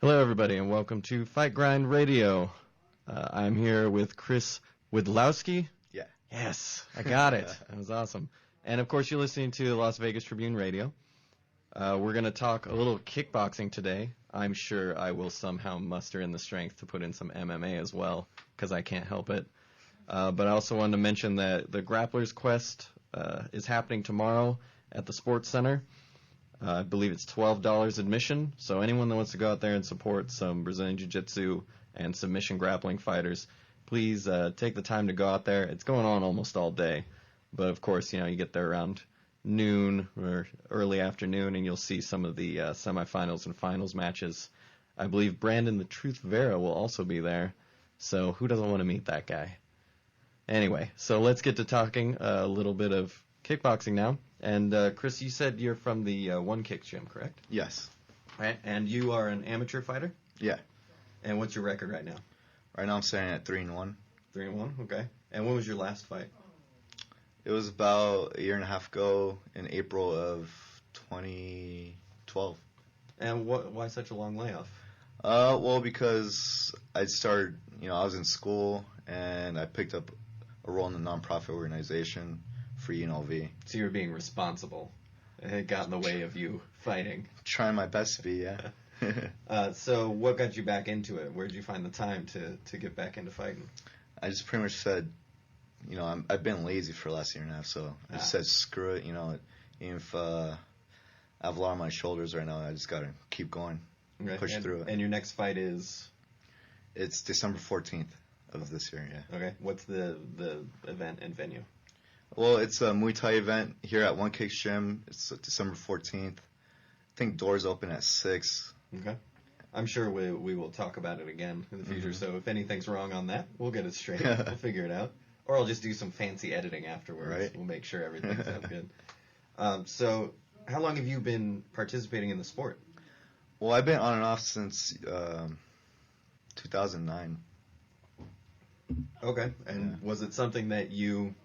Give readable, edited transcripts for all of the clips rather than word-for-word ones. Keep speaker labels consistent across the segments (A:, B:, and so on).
A: Hello, everybody, and welcome to FightGrind Radio. I'm here with Chris Widlowski.
B: Yeah.
A: Yes, I got it. That was awesome. And, of course, you're listening to Las Vegas Tribune Radio. We're going to talk a little kickboxing today. I'm sure I will somehow muster in the strength to put in some MMA as well, because I can't help it. But I also wanted to mention that the Grappler's Quest is happening tomorrow at the Sports Center. I believe it's $12 admission, so anyone that wants to go out there and support some Brazilian Jiu-Jitsu and submission grappling fighters, please take the time to go out there. It's going on almost all day, but of course, you get there around noon or early afternoon, and you'll see some of the semifinals and finals matches. I believe Brandon the Truth Vera will also be there, so who doesn't want to meet that guy? Anyway, so let's get to talking a little bit of kickboxing now. And, Chris, you said you're from the Onekick gym, correct?
B: Yes.
A: Right. And you are an amateur fighter?
B: Yeah.
A: And what's your record right now?
B: Right now I'm sitting at 3-1.
A: 3-1, okay. And when was your last fight?
B: It was about a year and a half ago in April of 2012.
A: And why such a long layoff?
B: Well, because I started, I was in school, and I picked up a role in a nonprofit organization for UNLV.
A: So you were being responsible. It got in the way of you fighting.
B: Trying my best to be, yeah.
A: So what got you back into it? Where did you find the time to get back into fighting?
B: I just pretty much said, I've been lazy for the last year and a half, so I just said, screw it, even if I have a lot on my shoulders right now, I just got to keep going, push through it.
A: And your next fight is?
B: It's December 14th of this year, yeah.
A: Okay. What's the event and venue?
B: Well, it's a Muay Thai event here at Onekick Gym. It's December 14th. I think doors open at 6.
A: Okay. I'm sure we will talk about it again in the future, so if anything's wrong on that, we'll get it straight. We'll figure it out. Or I'll just do some fancy editing afterwards.
B: Right.
A: We'll make sure everything's out good. So how long have you been participating in the sport?
B: Well, I've been on and off since 2009.
A: Okay. And was it something that you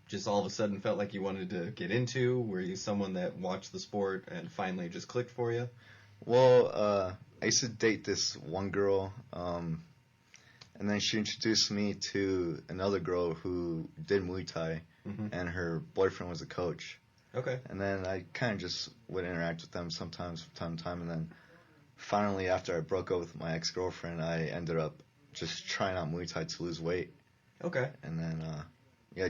A: just all of a sudden felt like you wanted to get into? Were you someone that watched the sport and finally just clicked for you?
B: Well, I used to date this one girl, and then she introduced me to another girl who did Muay Thai, and her boyfriend was a coach.
A: Okay.
B: And then I kind of just would interact with them sometimes from time to time, and then finally after I broke up with my ex-girlfriend, I ended up just trying out Muay Thai to lose weight.
A: Okay.
B: And then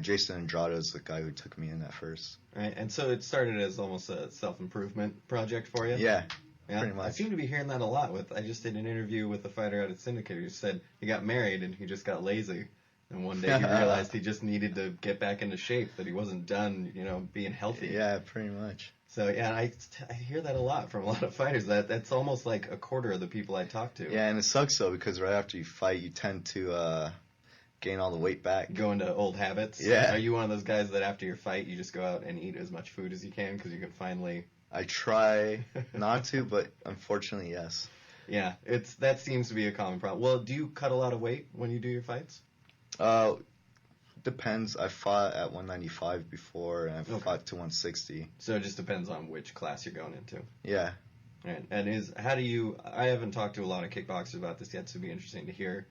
B: Jason Andrade is the guy who took me in at first.
A: Right, and so it started as almost a self-improvement project for you?
B: Yeah, pretty much.
A: I seem to be hearing that a lot. I just did an interview with a fighter out at Syndicate who said he got married and he just got lazy. And one day he realized he just needed to get back into shape, that he wasn't done, being healthy.
B: Yeah, pretty much.
A: So, yeah, I hear that a lot from a lot of fighters. That's almost like a quarter of the people I talk to.
B: Yeah, and it sucks, though, because right after you fight, you tend to gain all the weight back.
A: Go into old habits?
B: Yeah.
A: Are you one of those guys that after your fight, you just go out and eat as much food as you can because you can finally...
B: I try not to, but unfortunately, yes.
A: Yeah, that seems to be a common problem. Well, do you cut a lot of weight when you do your fights?
B: Depends. I fought at 195 before, and I fought to 160.
A: So it just depends on which class you're going into.
B: Yeah.
A: Right. And I haven't talked to a lot of kickboxers about this yet, so it'd be interesting to hear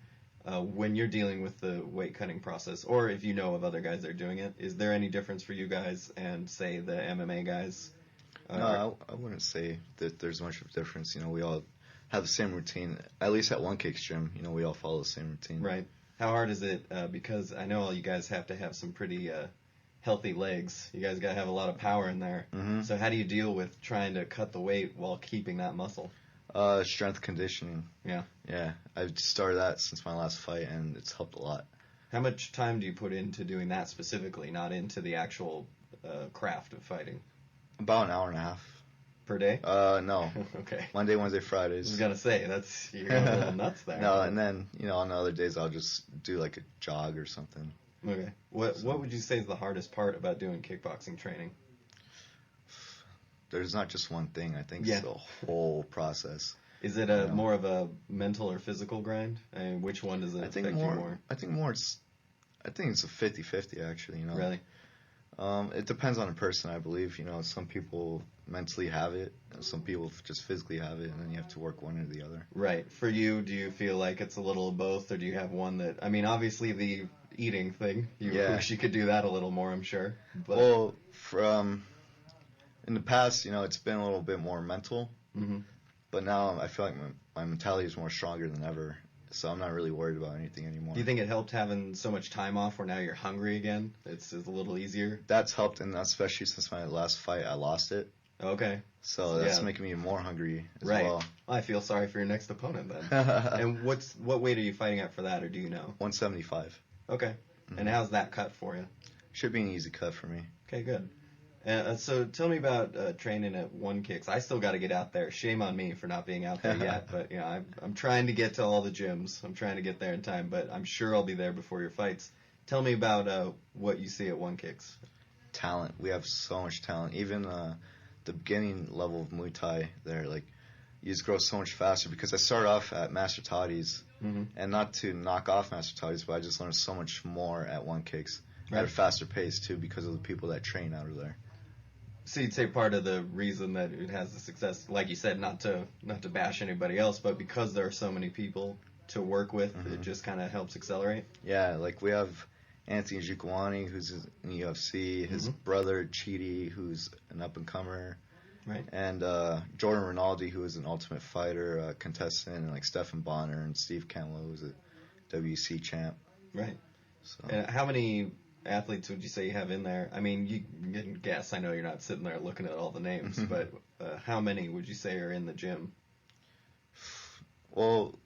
A: when you're dealing with the weight cutting process, or if you know of other guys that are doing it, is there any difference for you guys and, say, the MMA guys
B: No, I wouldn't say that there's much of a difference. You know, we all have the same routine. At least at Onekick's gym, you know, we all follow the same routine.
A: Right. How hard is it? Because I know all you guys have to have some pretty healthy legs. You guys got to have a lot of power in there.
B: Mm-hmm.
A: So how do you deal with trying to cut the weight while keeping that muscle?
B: Strength conditioning.
A: Yeah.
B: Yeah. I've started that since my last fight, and it's helped a lot.
A: How much time do you put into doing that specifically, not into the actual craft of fighting?
B: About an hour and a half.
A: Per day?
B: No.
A: Okay.
B: Monday, Wednesday, Fridays.
A: I was gonna say you're going a little nuts there.
B: No, and then on the other days I'll just do like a jog or something.
A: Okay. What would you say is the hardest part about doing kickboxing training?
B: There's not just one thing. I think it's the whole process.
A: Is it more of a mental or physical grind? I mean, which one does it affect you more?
B: I think it's a 50-50 actually.
A: Really?
B: It depends on the person, I believe. Some people mentally have it, and some people just physically have it, and then you have to work one or the other.
A: Right. For you, do you feel like it's a little of both, or do you have one that? I mean, obviously the eating thing. You wish you could do that a little more, I'm sure. But.
B: Well, in the past, it's been a little bit more mental, but now I feel like my mentality is more stronger than ever. So I'm not really worried about anything anymore.
A: Do you think it helped having so much time off where now you're hungry again? It's a little easier?
B: That's helped, and especially since my last fight, I lost it.
A: Okay.
B: So that's making me more hungry as well.
A: I feel sorry for your next opponent then. And what weight are you fighting at for that, or do you know?
B: 175.
A: Okay. And how's that cut for you?
B: Should be an easy cut for me.
A: Okay, good. So tell me about training at Onekicks. I still got to get out there. Shame on me for not being out there yet, but I'm trying to get to all the gyms. I'm trying to get there in time, but I'm sure I'll be there before your fights. Tell me about what you see at Onekicks.
B: Talent. We have so much talent. Even the beginning level of Muay Thai there, like, you just grow so much faster, because I started off at Master Toddy's, and not to knock off Master Toddy's, but I just learned so much more at Onekicks at a faster pace too, because of the people that train out of there.
A: So you'd say part of the reason that it has the success, like you said, not to bash anybody else, but because there are so many people to work with, it just kind of helps accelerate? Yeah,
B: like we have Anthony Njokuani, who's in the UFC, his brother Chidi, who's an up-and-comer, and Jordan Rinaldi, who is an Ultimate Fighter contestant, and like Stephan Bonner and Steve Canelo, who's a WC champ.
A: Right. So. And how many athletes would you say you have in there? I mean, you can guess. I know you're not sitting there looking at all the names, but how many would you say are in the gym?
B: Well,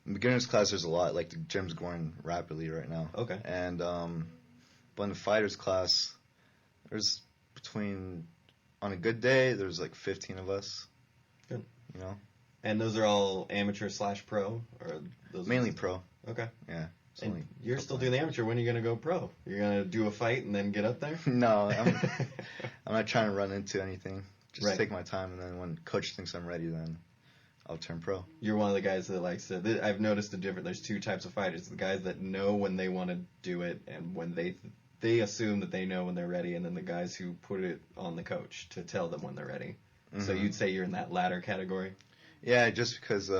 B: in beginner's class, there's a lot. Like, the gym's growing rapidly right now.
A: Okay.
B: And but in the fighters class, there's on a good day, there's like 15 of us.
A: Good. And those are all amateur/pro, or those
B: mainly pro?
A: Okay.
B: Yeah.
A: And you're still doing the amateur. When are you going to go pro? You're going to do a fight and then get up there?
B: No, I'm not trying to run into anything. Just take my time, and then when coach thinks I'm ready, then I'll turn pro.
A: You're one of the guys that likes to. I've noticed there's two types of fighters: the guys that know when they want to do it, and when they assume that they know when they're ready, and then the guys who put it on the coach to tell them when they're ready. So you'd say you're in that latter category?
B: Yeah, just because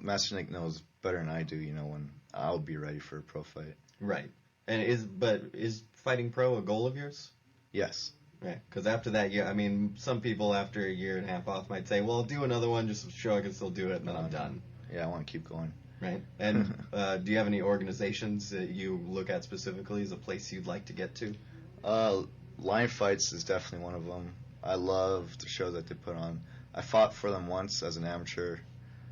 B: Master Nick knows better than I do. When I'll be ready for a pro fight. Right.
A: And is fighting pro a goal of yours?
B: Yes.
A: Right. Because after that, I mean, some people after a year and a half off might say, well, I'll do another one just to show I can still do it, and then I'm done.
B: Yeah, I want to keep going.
A: Right. And do you have any organizations that you look at specifically as a place you'd like to get to?
B: Lion Fights is definitely one of them. I love the shows that they put on. I fought for them once as an amateur.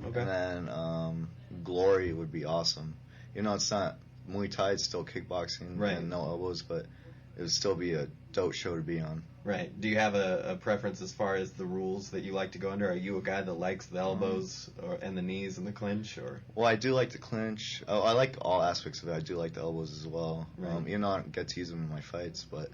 B: Okay. And then Glory would be awesome. It's not Muay Thai, it's still kickboxing and no elbows, but it would still be a dope show to be on. Right.
A: Do you have a preference as far as the rules that you like to go under? Are you a guy that likes the elbows and the knees and the clinch? Or?
B: Well, I do like the clinch. I like all aspects of it. I do like the elbows as well. Right. I don't get to use them in my fights, but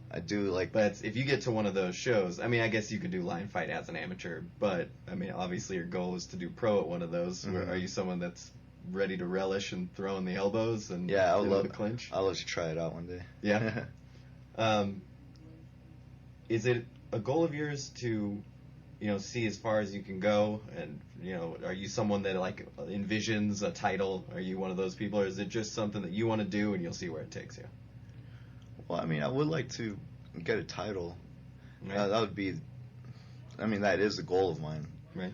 B: I do like...
A: But if you get to one of those shows, I mean, I guess you could do Lion Fight as an amateur, but, I mean, obviously your goal is to do pro at one of those. Are you someone that's ready to relish and throw in the elbows and the clinch?
B: I'll let you try it out one day.
A: Yeah. Is it a goal of yours to, see as far as you can go? And, are you someone that, like, envisions a title? Are you one of those people? Or is it just something that you want to do and you'll see where it takes you?
B: Well, I mean, I would like to get a title. Right. That would be I mean, that is the goal of mine.
A: Right.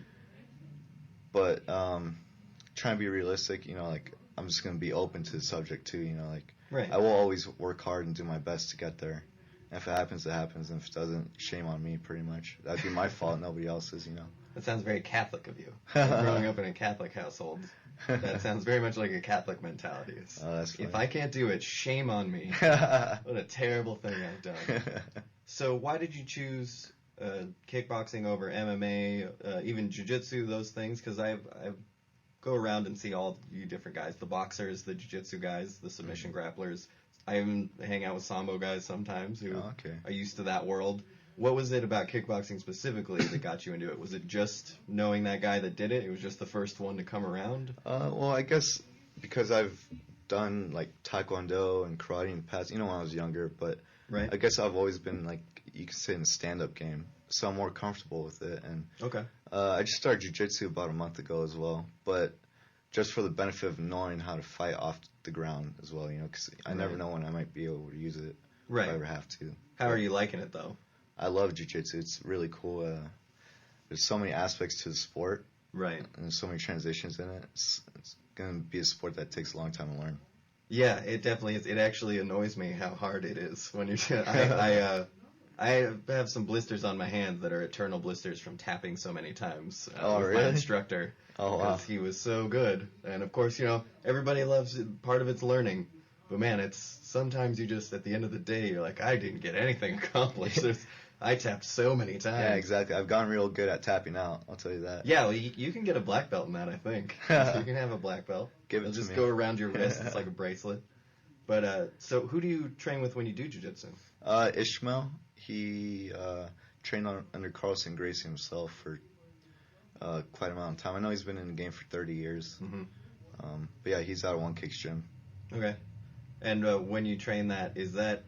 B: But trying to be realistic, you know, like, I'm just going to be open to the subject, too, you know, like,
A: right.
B: I will always work hard and do my best to get there. And if it happens, it happens. And if it doesn't, shame on me, pretty much. That'd be my fault, nobody else's, you know.
A: That sounds very Catholic of you. Growing up in a Catholic household, that sounds very much like a Catholic mentality.
B: Oh, that's funny.
A: If I can't do it, shame on me. What a terrible thing I've done. So why did you choose kickboxing over MMA, even jiu-jitsu, those things? Because I go around and see all you different guys, the boxers, the jiu-jitsu guys, the submission grapplers. I even hang out with sambo guys sometimes who are used to that world. What was it about kickboxing specifically that got you into it? Was it just knowing that guy that did it? It was just the first one to come around?
B: Well, I guess because I've done, like, taekwondo and karate in the past, you know, when I was younger, but
A: right.
B: I guess I've always been, like, you could say in the stand-up game, so I'm more comfortable with it. And I just started jiu-jitsu about a month ago as well, but just for the benefit of knowing how to fight off the ground as well, you know, because I never know when I might be able to use it if I ever have to.
A: How are you liking it, though?
B: I love jiu-jitsu. It's really cool. There's so many aspects to the sport.
A: Right.
B: And there's so many transitions in it. It's going to be a sport that takes a long time to learn.
A: Yeah, it definitely is. It actually annoys me how hard it is when you're... I have some blisters on my hands that are eternal blisters from tapping so many times with my instructor.
B: Oh, wow.
A: Because he was so good. And, of course, you know, everybody loves it. Part of it's learning. But, man, it's sometimes you just, at the end of the day, you're like, I didn't get anything accomplished. I tapped so many times.
B: Yeah, exactly. I've gotten real good at tapping out. I'll tell you that.
A: Yeah, well, you can get a black belt in that, I think. You can have a black belt.
B: Give it
A: It'll
B: to
A: just
B: me.
A: go around your wrist. It's like a bracelet. But, so who do you train with when you do jiu-jitsu?
B: Ishmael. He trained under Carlson Gracie himself for quite a amount of time. I know he's been in the game for 30 years.
A: Mm-hmm.
B: But, yeah, he's out of Onekick's gym.
A: Okay. And when you train that, is that...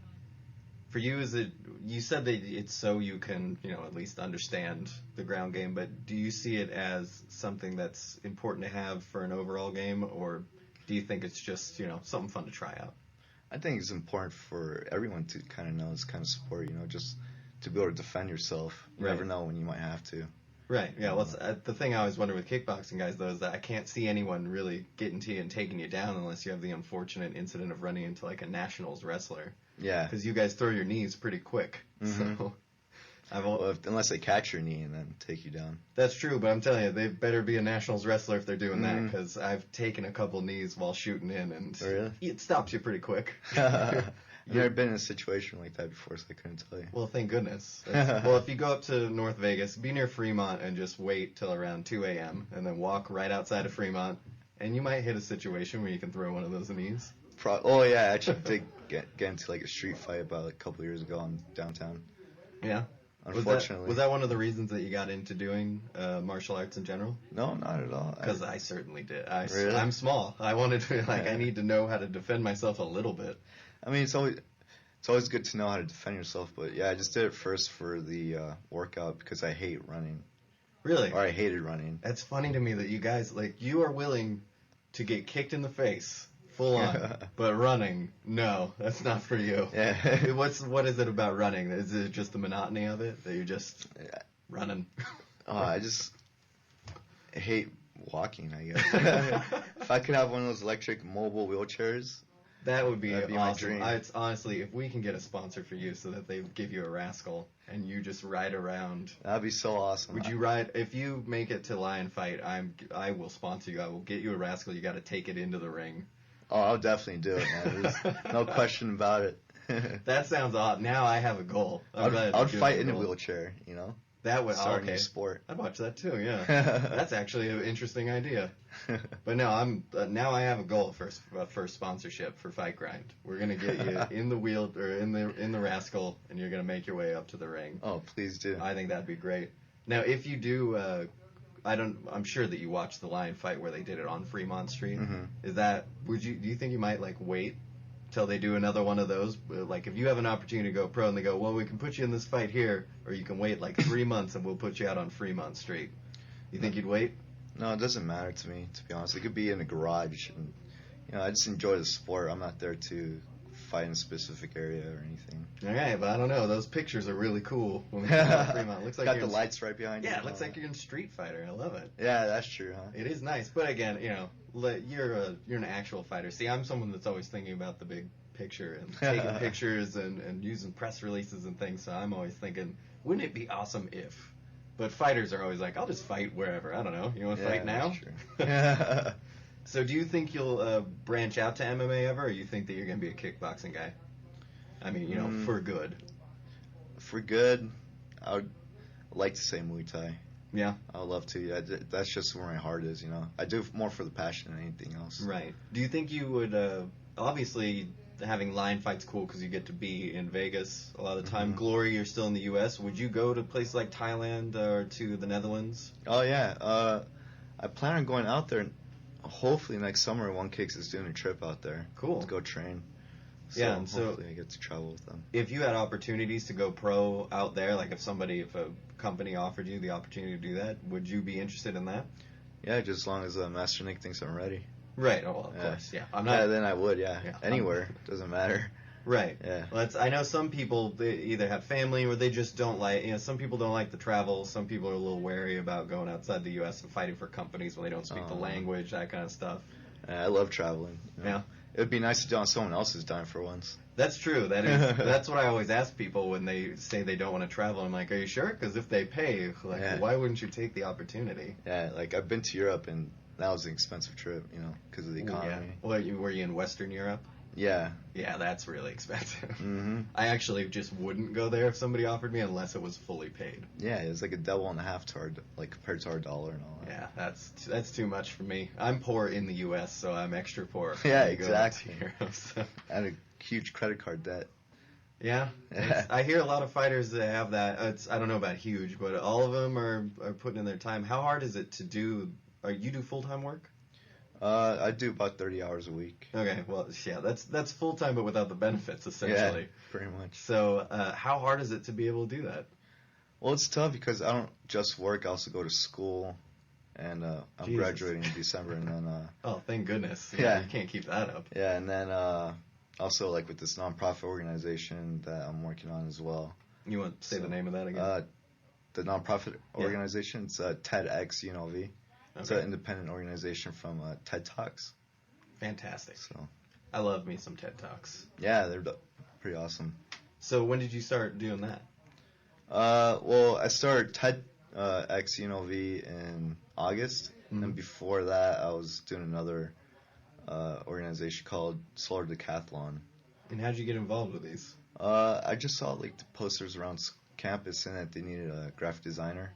A: For you, is it... You said that it's so you can, you know, at least understand the ground game, but do you see it as something that's important to have for an overall game, or do you think it's just, you know, something fun to try out?
B: I think it's important for everyone to kind of know this kind of sport, you know, just to be able to defend yourself. You never know when you might have to.
A: Right, yeah. Well, the thing I always wonder with kickboxing guys, though, is that I can't see anyone really getting to you and taking you down unless you have the unfortunate incident of running into, like, a nationals wrestler.
B: Yeah.
A: Because you guys throw your knees pretty quick.
B: Mm-hmm.
A: So
B: unless they catch your knee and then take you down.
A: That's true, but I'm telling you, they better be a nationals wrestler if they're doing that, because I've taken a couple knees while shooting in, and it stops you pretty quick.
B: I've never been in a situation like that before, so I couldn't tell you.
A: Well, thank goodness. Well, if you go up to North Vegas, be near Fremont and just wait till around 2 a.m. and then walk right outside of Fremont, and you might hit a situation where you can throw one of those knees.
B: I actually did get into like a street fight about a couple years ago in downtown.
A: Yeah.
B: Unfortunately.
A: Was that one of the reasons that you got into doing martial arts in general?
B: No, not at all.
A: Because I certainly did.
B: Really?
A: I'm small. I wanted to, I need to know how to defend myself a little bit.
B: I mean, it's always good to know how to defend yourself, but yeah, I just did it first for the workout because I hate running.
A: Really?
B: Or I hated running.
A: That's funny to me that you guys, like, you are willing to get kicked in the face, full on, but running, no, that's not for you.
B: Yeah.
A: What is it about running? Is it just the monotony of it, that you're just running?
B: I just hate walking, I guess. If I could have one of those electric mobile wheelchairs...
A: That'd be awesome.
B: My dream.
A: It's honestly, if we can get a sponsor for you so that they give you a rascal and you just ride around.
B: That'd be so awesome.
A: Would you ride, if you make it to Lion Fight, I will sponsor you. I will get you a rascal. You got to take it into the ring.
B: Oh, I'll definitely do it, man. There's no question about it.
A: That sounds odd. Now I have a goal.
B: I'd fight in a wheelchair, you know?
A: That would
B: start a new sport.
A: I'd watch that too. Yeah, that's actually an interesting idea. But no, now I have a goal for sponsorship for FightGrind. We're gonna get you in the wheel or in the rascal, and you're gonna make your way up to the ring.
B: Oh, please do.
A: I think that'd be great. Now, if you do, I'm sure that you watched the Lion Fight where they did it on Fremont Street.
B: Mm-hmm.
A: Do you think you might like wait till they do another one of those? Like, if you have an opportunity to go pro and they go, well, we can put you in this fight here, or you can wait like 3 months and we'll put you out on Fremont Street. You think you'd wait?
B: No, it doesn't matter to me, to be honest. It could be in a garage. And, I just enjoy the sport. I'm not there to fight in a specific area or anything.
A: Okay, but I don't know. Those pictures are really cool when we come out of Fremont. It looks like
B: got the lights right behind you.
A: Yeah, it looks like you're in Street Fighter. I love it.
B: Yeah, that's true, huh?
A: It is nice, but again, you know, you're an actual fighter. See, I'm someone that's always thinking about the big picture and taking pictures and using press releases and things. So I'm always thinking, wouldn't it be awesome if? But fighters are always like, I'll just fight wherever. I don't know. You want to fight now?
B: That's true.
A: So do you think you'll branch out to MMA ever, or you think that you're going to be a kickboxing guy? I mean, you know, for good.
B: For good, I would like to say Muay Thai.
A: Yeah?
B: I would love to. That's just where my heart is, you know. I do more for the passion than anything else.
A: Right. Do you think you would, obviously, having line fights cool because you get to be in Vegas a lot of the time.
B: Mm-hmm.
A: Glory, you're still in the U.S. Would you go to places like Thailand or to the Netherlands?
B: Oh, yeah. I plan on going out there. Hopefully next summer, Onekick is doing a trip out there.
A: Cool.
B: To go train. So
A: yeah, and so
B: hopefully I get to travel with them.
A: If you had opportunities to go pro out there, like if a company offered you the opportunity to do that, would you be interested in that?
B: Yeah, just as long as Master Nick thinks I'm ready.
A: Right. Oh, well, of course. Yeah. I'm not.
B: Yeah, then I would. Yeah. Anywhere doesn't matter.
A: Right.
B: Yeah.
A: Well, I know some people, they either have family or they just don't like, you know, some people don't like the travel. Some people are a little wary about going outside the U.S. and fighting for companies when they don't speak the language, that kind of stuff.
B: I love traveling. You know?
A: Yeah.
B: It would be nice to do on someone else's dime for once.
A: That's true. That's what I always ask people when they say they don't want to travel. I'm like, are you sure? Because if they pay, like, why wouldn't you take the opportunity?
B: Yeah, like I've been to Europe and that was an expensive trip, you know, because of the economy.
A: Yeah. Well, were you in Western Europe?
B: Yeah.
A: Yeah, that's really expensive.
B: Mm-hmm.
A: I actually just wouldn't go there if somebody offered me unless it was fully paid.
B: Yeah, it's like $1.50 to our, like compared to our dollar and all that.
A: Yeah, that's too much for me. I'm poor in the U.S., so I'm extra poor.
B: Yeah, exactly.
A: Europe, so.
B: I had a huge credit card debt.
A: Yeah, I hear a lot of fighters that have that. I don't know about huge, but all of them are putting in their time. How hard is it to do? You do full-time work?
B: I do about 30 hours a week.
A: Okay, well, yeah, that's full-time, but without the benefits, essentially.
B: Yeah, pretty much.
A: So, how hard is it to be able to do that?
B: Well, it's tough because I don't just work. I also go to school, and I'm graduating in December, and then...
A: oh, thank goodness.
B: Yeah.
A: You can't keep that up.
B: Yeah, and then also, like, with this nonprofit organization that I'm working on as well.
A: You want to say the name of that again?
B: The nonprofit organization, it's TEDx UNLV. It's an independent organization from TED Talks.
A: Fantastic.
B: So,
A: I love me some TED Talks.
B: Yeah, they're pretty awesome.
A: So when did you start doing that?
B: Well, I started TEDx UNLV in August, and before that, I was doing another organization called Solar Decathlon.
A: And how'd you get involved with these?
B: I just saw like the posters around campus and that they needed a graphic designer.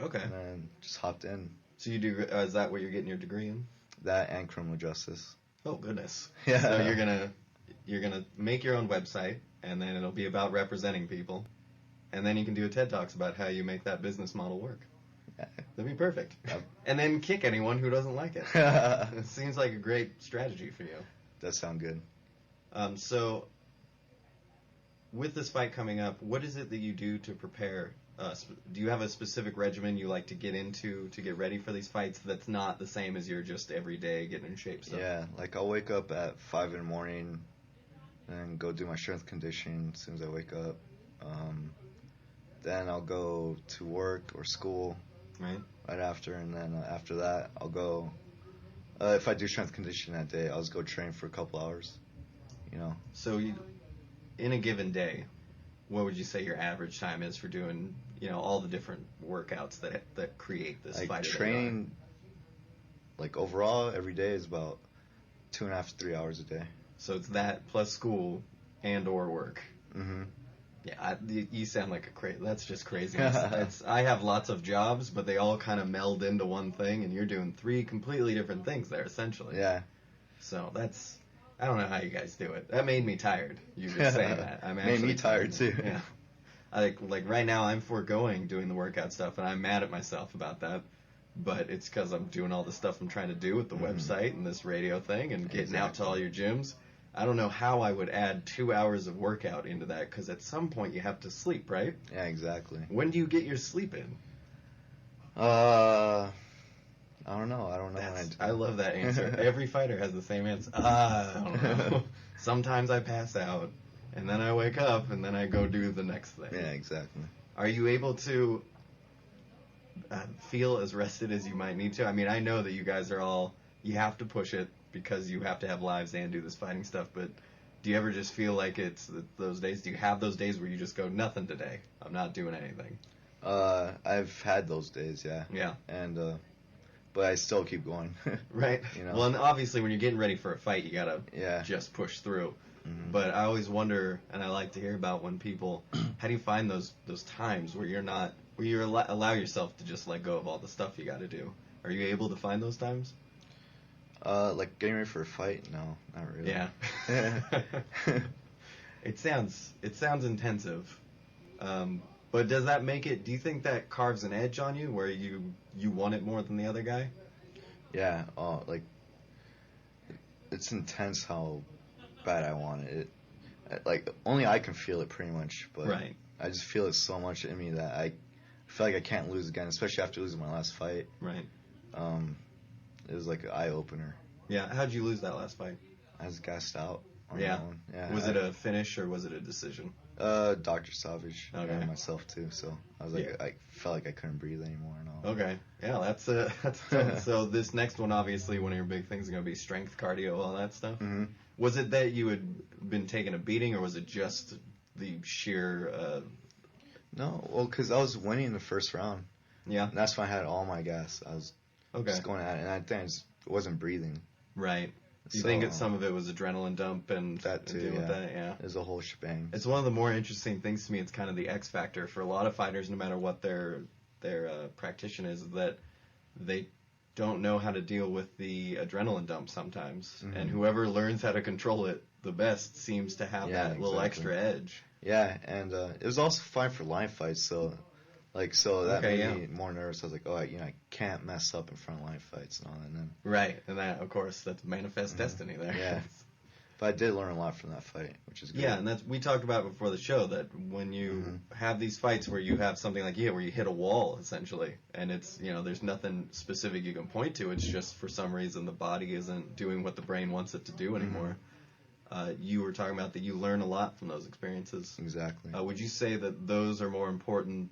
B: Okay. And then just hopped in.
A: So you do? Is that what you're getting your degree in?
B: That and criminal justice.
A: Oh goodness.
B: Yeah.
A: So you're gonna make your own website, and then it'll be about representing people, and then you can do a TED Talks about how you make that business model work. Yeah. That'd be perfect. Yep. And then kick anyone who doesn't like it. It seems like a great strategy for you.
B: Does sound good.
A: So with this fight coming up, what is it that you do to prepare? Do you have a specific regimen you like to get into to get ready for these fights that's not the same as your just everyday getting in shape stuff?
B: Yeah, like I'll wake up at 5 in the morning and go do my strength conditioning as soon as I wake up. Then I'll go to work or school right after, and then after that I'll go, if I do strength conditioning that day, I'll just go train for a couple hours, you know.
A: So in a given day, what would you say your average time is for doing, you know, all the different workouts that create this fight?
B: Like training, like overall every day is about 2.5 to 3 hours a day.
A: So it's that plus school and or work.
B: Mm-hmm.
A: Yeah, you sound like that's just craziness. I have lots of jobs, but they all kind of meld into one thing, and you're doing 3 completely different things there, essentially.
B: Yeah.
A: So I don't know how you guys do it. That made me tired. You just saying that. I'm actually
B: made me tired too.
A: Yeah. Like right now I'm foregoing doing the workout stuff, and I'm mad at myself about that. But it's because I'm doing all the stuff I'm trying to do with the website and this radio thing and getting out to all your gyms. I don't know how I would add 2 hours of workout into that, because at some point you have to sleep, right?
B: Yeah, exactly.
A: When do you get your sleep in?
B: I don't know.
A: I love that answer. Every fighter has the same answer. I don't know. Sometimes I pass out, and then I wake up, and then I go do the next thing.
B: Yeah, exactly.
A: Are you able to feel as rested as you might need to? I mean, I know that you guys are all, you have to push it because you have to have lives and do this fighting stuff, but do you ever just feel like it's those days? Do you have those days where you just go, nothing today, I'm not doing anything?
B: I've had those days, yeah.
A: Yeah.
B: And, but I still keep going.
A: Right.
B: You know?
A: Well, and obviously when you're getting ready for a fight, you gotta just push through.
B: Mm-hmm.
A: But I always wonder, and I like to hear about when people, how do you find those times where you're not, where you allow yourself to just let go of all the stuff you got to do? Are you able to find those times?
B: Like getting ready for a fight? No, not really.
A: Yeah. It sounds intensive. But does that make it, do you think that carves an edge on you where you want it more than the other guy?
B: Yeah. Like, it's intense how bad I want it. Like, only I can feel it pretty much, but
A: right.
B: I just feel it so much in me that I feel like I can't lose again, especially after losing my last fight.
A: Right.
B: It was like an eye-opener.
A: Yeah. How'd you lose that last fight?
B: I was gassed out on my own. Yeah.
A: Was it a finish or was it a decision?
B: Dr. Savage.
A: Okay.
B: And myself too, so I was like, I felt like I couldn't breathe anymore and all.
A: Okay. Yeah, that's tough. So this next one, obviously, one of your big things is going to be strength, cardio, all that stuff.
B: Mm-hmm.
A: Was it that you had been taking a beating, or was it just the sheer...
B: No, well, because I was winning the first round.
A: Yeah.
B: And that's when I had all my gas. I was just going at it, and I think I just wasn't breathing.
A: Right. Do you think some of it was adrenaline dump and
B: that too?
A: With that? Yeah.
B: It was a whole shebang.
A: It's one of the more interesting things to me. It's kind of the X factor for a lot of fighters, no matter what their practitioner is, that they don't know how to deal with the adrenaline dump sometimes. Mm-hmm. And whoever learns how to control it the best seems to have that little extra edge.
B: Yeah, and it was also fine for line fights, so that made me more nervous. I was like, I can't mess up in front of line fights and all that. And then,
A: right, and that, of course, that's manifest destiny there.
B: Yeah, but I did learn a lot from that fight, which is good.
A: Yeah, and we talked about before the show that when you have these fights where you have something like where you hit a wall essentially, and it's there's nothing specific you can point to. It's just for some reason the body isn't doing what the brain wants it to do anymore. You were talking about that you learn a lot from those experiences.
B: Exactly.
A: Would you say that those are more important?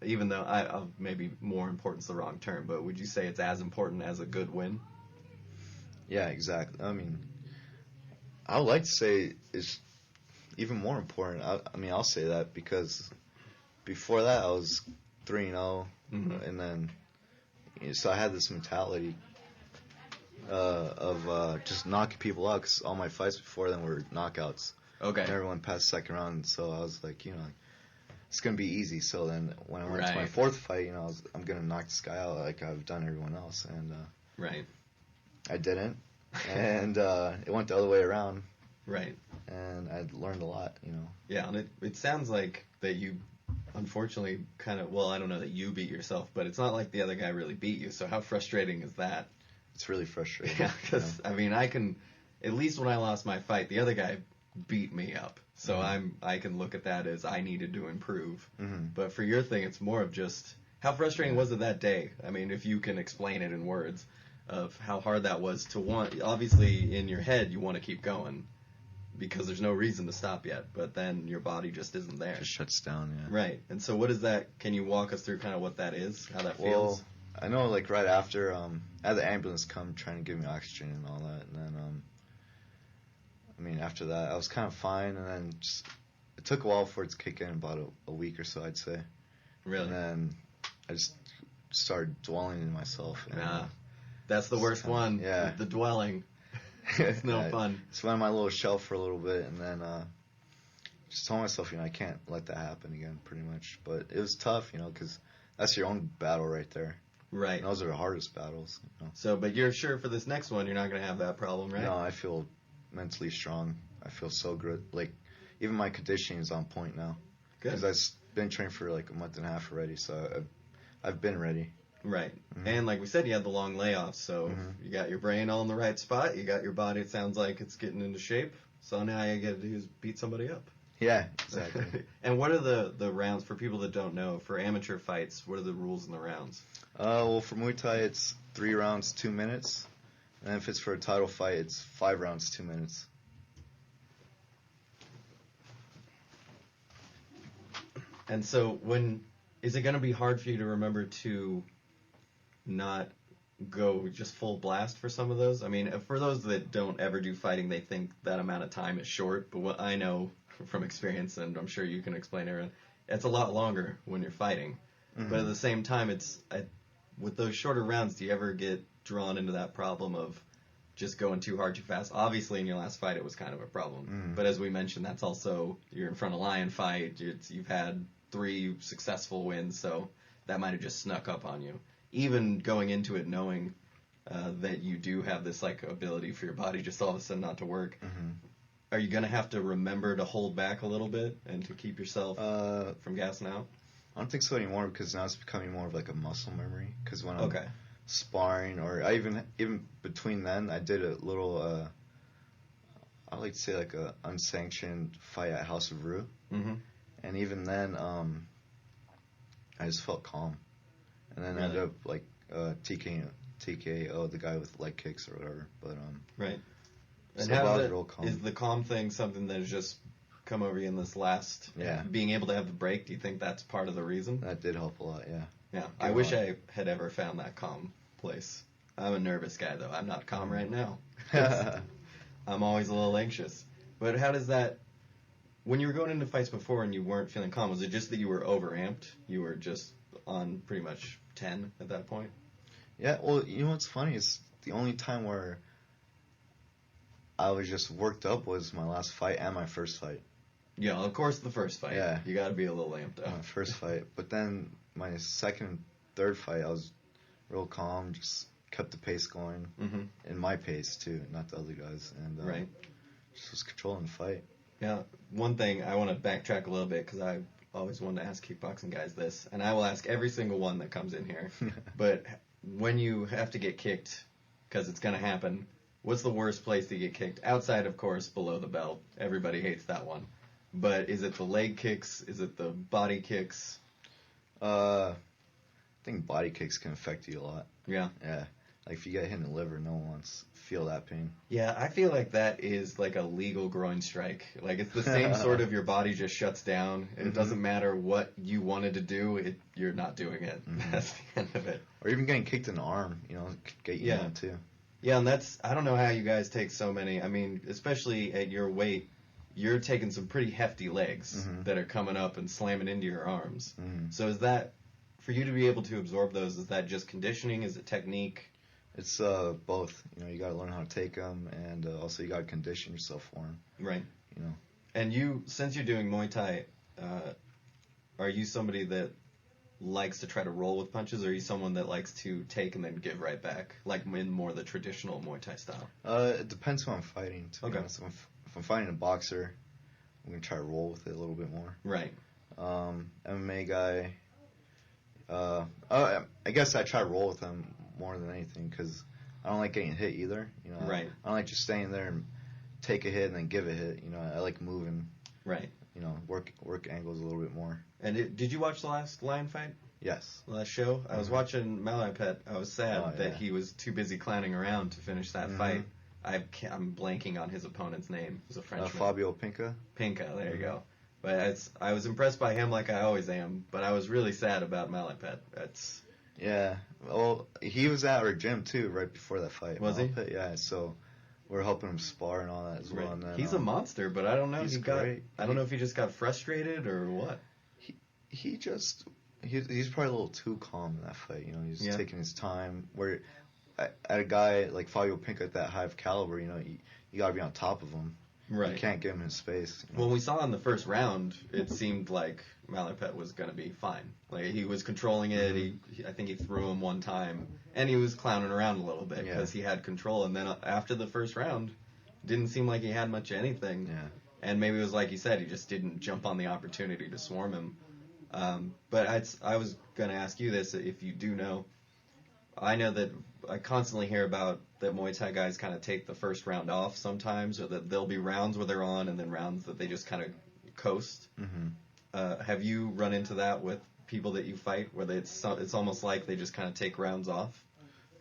A: Even though maybe more important's the wrong term, but would you say it's as important as a good win?
B: Yeah, exactly. I mean, I would like to say it's even more important. I'll say that because before that I was 3-0, and then so I had this mentality of just knocking people out because all my fights before then were knockouts.
A: Okay.
B: And everyone passed the second round, so I was like, it's gonna be easy. So then when I went to my fourth fight, I'm gonna knock this guy out like I've done everyone else, and
A: right.
B: I didn't, and it went the other way around.
A: Right.
B: And I learned a lot,
A: Yeah, and it sounds like that you, unfortunately, kind of, I don't know that you beat yourself, but it's not like the other guy really beat you. So how frustrating is that?
B: It's really frustrating.
A: Yeah, because I can, at least when I lost my fight, the other guy beat me up. So I can look at that as I needed to improve. Mm-hmm. But for your thing, it's more of just, how frustrating was it that day? I mean, if you can explain it in words of how hard that was to want, obviously in your head you want to keep going because there's no reason to stop yet, but then your body just isn't there.
B: Just shuts down, yeah.
A: Right. And so what is that, can you walk us through kind of what that is, how that feels?
B: Well, I know like right after, I had the ambulance come trying to give me oxygen and all that, and then, after that, I was kind of fine, and then it took a while for it to kick in, about a week or so, I'd say.
A: Really?
B: And then I just started dwelling in myself. And,
A: that's the worst one.
B: Yeah.
A: The dwelling. It's no fun.
B: Just went on my little shell for a little bit, and then just told myself, I can't let that happen again, pretty much. But it was tough, because that's your own battle right there.
A: Right.
B: And those are the hardest battles.
A: So, but you're sure for this next one you're not going to have that problem, right?
B: No, I feel mentally strong. I feel so good. Like, even my conditioning is on point now.
A: Good.
B: Because I've been training for like a month and a half already, so I've been ready.
A: Right. Mm-hmm. And like we said, you had the long layoffs, so you got your brain all in the right spot. You got your body, it sounds like it's getting into shape. So now all you got to do is beat somebody up.
B: Yeah, exactly.
A: And what are the rounds, for people that don't know, for amateur fights, what are the rules in the rounds?
B: Well, for Muay Thai, it's 3 rounds, 2 minutes. And if it's for a title fight, it's 5 rounds, 2 minutes.
A: And so is it going to be hard for you to remember to not go just full blast for some of those? I mean, for those that don't ever do fighting, they think that amount of time is short. But what I know from experience, and I'm sure you can explain it, it's a lot longer when you're fighting. Mm-hmm. But at the same time, with those shorter rounds, do you ever get drawn into that problem of just going too hard too fast? Obviously, in your last fight, it was kind of a problem. Mm-hmm. But as we mentioned, that's also, you're in front of Lion fight. You've had 3 successful wins, so that might have just snuck up on you. Even going into it knowing that you do have this like ability for your body just all of a sudden not to work, mm-hmm. Are you going to have to remember to hold back a little bit and to keep yourself from gassing out?
B: I don't think so anymore, because now it's becoming more of like a muscle memory. Because when I'm sparring, or I even between then, I did a little, I like to say like a unsanctioned fight at House of Rue. Mm-hmm. And even then, I just felt calm. And then I ended up like TKO the guy with leg kicks or whatever. But
A: right. And
B: so
A: how
B: real calm.
A: Is the calm thing something that has just come over you in this last?
B: Yeah.
A: Being able to have the break. Do you think that's part of the reason?
B: That did help a lot. Yeah.
A: Yeah. I wish I had ever found that calm place. I'm a nervous guy though. I'm not calm right now. I'm always a little anxious. But how does that? When you were going into fights before and you weren't feeling calm, was it just that you were overamped? You were just on pretty much 10 at that point?
B: Yeah, well, you know what's funny is the only time where I was just worked up was my last fight and my first fight.
A: Yeah, of course the first fight.
B: Yeah.
A: You got to be a little amped up.
B: My first fight. But then my second and third fight, I was real calm, just kept the pace going. Mm-hmm. And my pace, too, not the other guys. And
A: right.
B: Just was controlling the fight.
A: Yeah, one thing, I want to backtrack a little bit because I always wanted to ask kickboxing guys this, and I will ask every single one that comes in here. But when you have to get kicked, because it's going to happen, what's the worst place to get kicked? Outside, of course, below the belt. Everybody hates that one. But is it the leg kicks? Is it the body kicks?
B: I think body kicks can affect you a lot.
A: Yeah.
B: Yeah. Like if you get hit in the liver, no one wants to feel that pain.
A: Yeah, I feel like that is like a legal groin strike. Like it's the same sort of, your body just shuts down. And it doesn't matter what you wanted to do, you're not doing it. Mm-hmm. That's the end of it.
B: Or even getting kicked in the arm, could get you down too.
A: Yeah, and I don't know how you guys take so many. I mean, especially at your weight, you're taking some pretty hefty legs that are coming up and slamming into your arms. Mm-hmm. So is that, for you to be able to absorb those, is that just conditioning? Is it technique?
B: It's both. You got to learn how to take them, and also you got to condition yourself for them.
A: Right. And since you're doing Muay Thai, are you somebody that likes to try to roll with punches, or are you someone that likes to take and then give right back, like in more the traditional Muay Thai style?
B: It depends who I'm fighting, to be honest. If I'm fighting a boxer, I'm going to try to roll with it a little bit more.
A: Right.
B: MMA guy, I guess I try to roll with them more than anything, because I don't like getting hit either.
A: Right.
B: I don't like just staying there and take a hit and then give a hit. I like moving.
A: Right.
B: Work angles a little bit more.
A: And did you watch the last Lion fight?
B: Yes.
A: The last show? I was watching Malapet. I was sad that he was too busy clowning around to finish that fight. I'm blanking on his opponent's name. He was a Frenchman.
B: Fabio Pinca.
A: Pinca, there you go. But I was impressed by him like I always am, but I was really sad about Malapet.
B: Yeah. Well, he was at our gym, too, right before that fight.
A: Was he?
B: Yeah, so we're helping him spar and all that as well.
A: Right.
B: And then,
A: he's a monster, but I don't know.
B: He's great.
A: I don't know if he just got frustrated or what.
B: He's probably a little too calm in that fight. He's taking his time. Where at a guy like Fabio Pinca at that high of caliber, you got to be on top of him.
A: Right.
B: You can't give him his space.
A: Well, we saw in the first round, it seemed like Malapet was going to be fine. Like, he was controlling it. I think he threw him one time, and he was clowning around a little bit because he had control. And then after the first round, didn't seem like he had much of anything.
B: Yeah.
A: And maybe it was like you said, he just didn't jump on the opportunity to swarm him. But I was going to ask you this, if you do know. I know that I constantly hear about that Muay Thai guys kind of take the first round off sometimes, or that there'll be rounds where they're on and then rounds that they just kind of coast. Have you run into that with people that you fight, where it's almost like they just kind of take rounds off?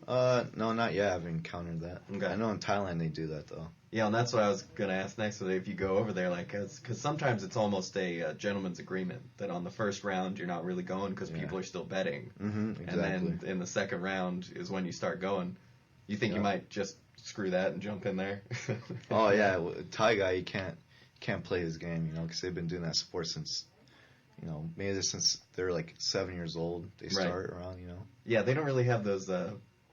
B: No, not yet. I haven't encountered that.
A: Okay.
B: I know in Thailand they do that, though.
A: Yeah, and that's what I was going to ask next. If you go over there, like, because sometimes it's almost a gentleman's agreement that on the first round you're not really going because people are still betting.
B: Exactly.
A: And then in the second round is when you start going. You think you might just screw that and jump in there?
B: Oh, yeah. Well, Thai guy, you can't play his game, you know, because they've been doing that sport since, you know, maybe since they're like 7 years old. They start around, you know. Yeah,
A: they don't really have those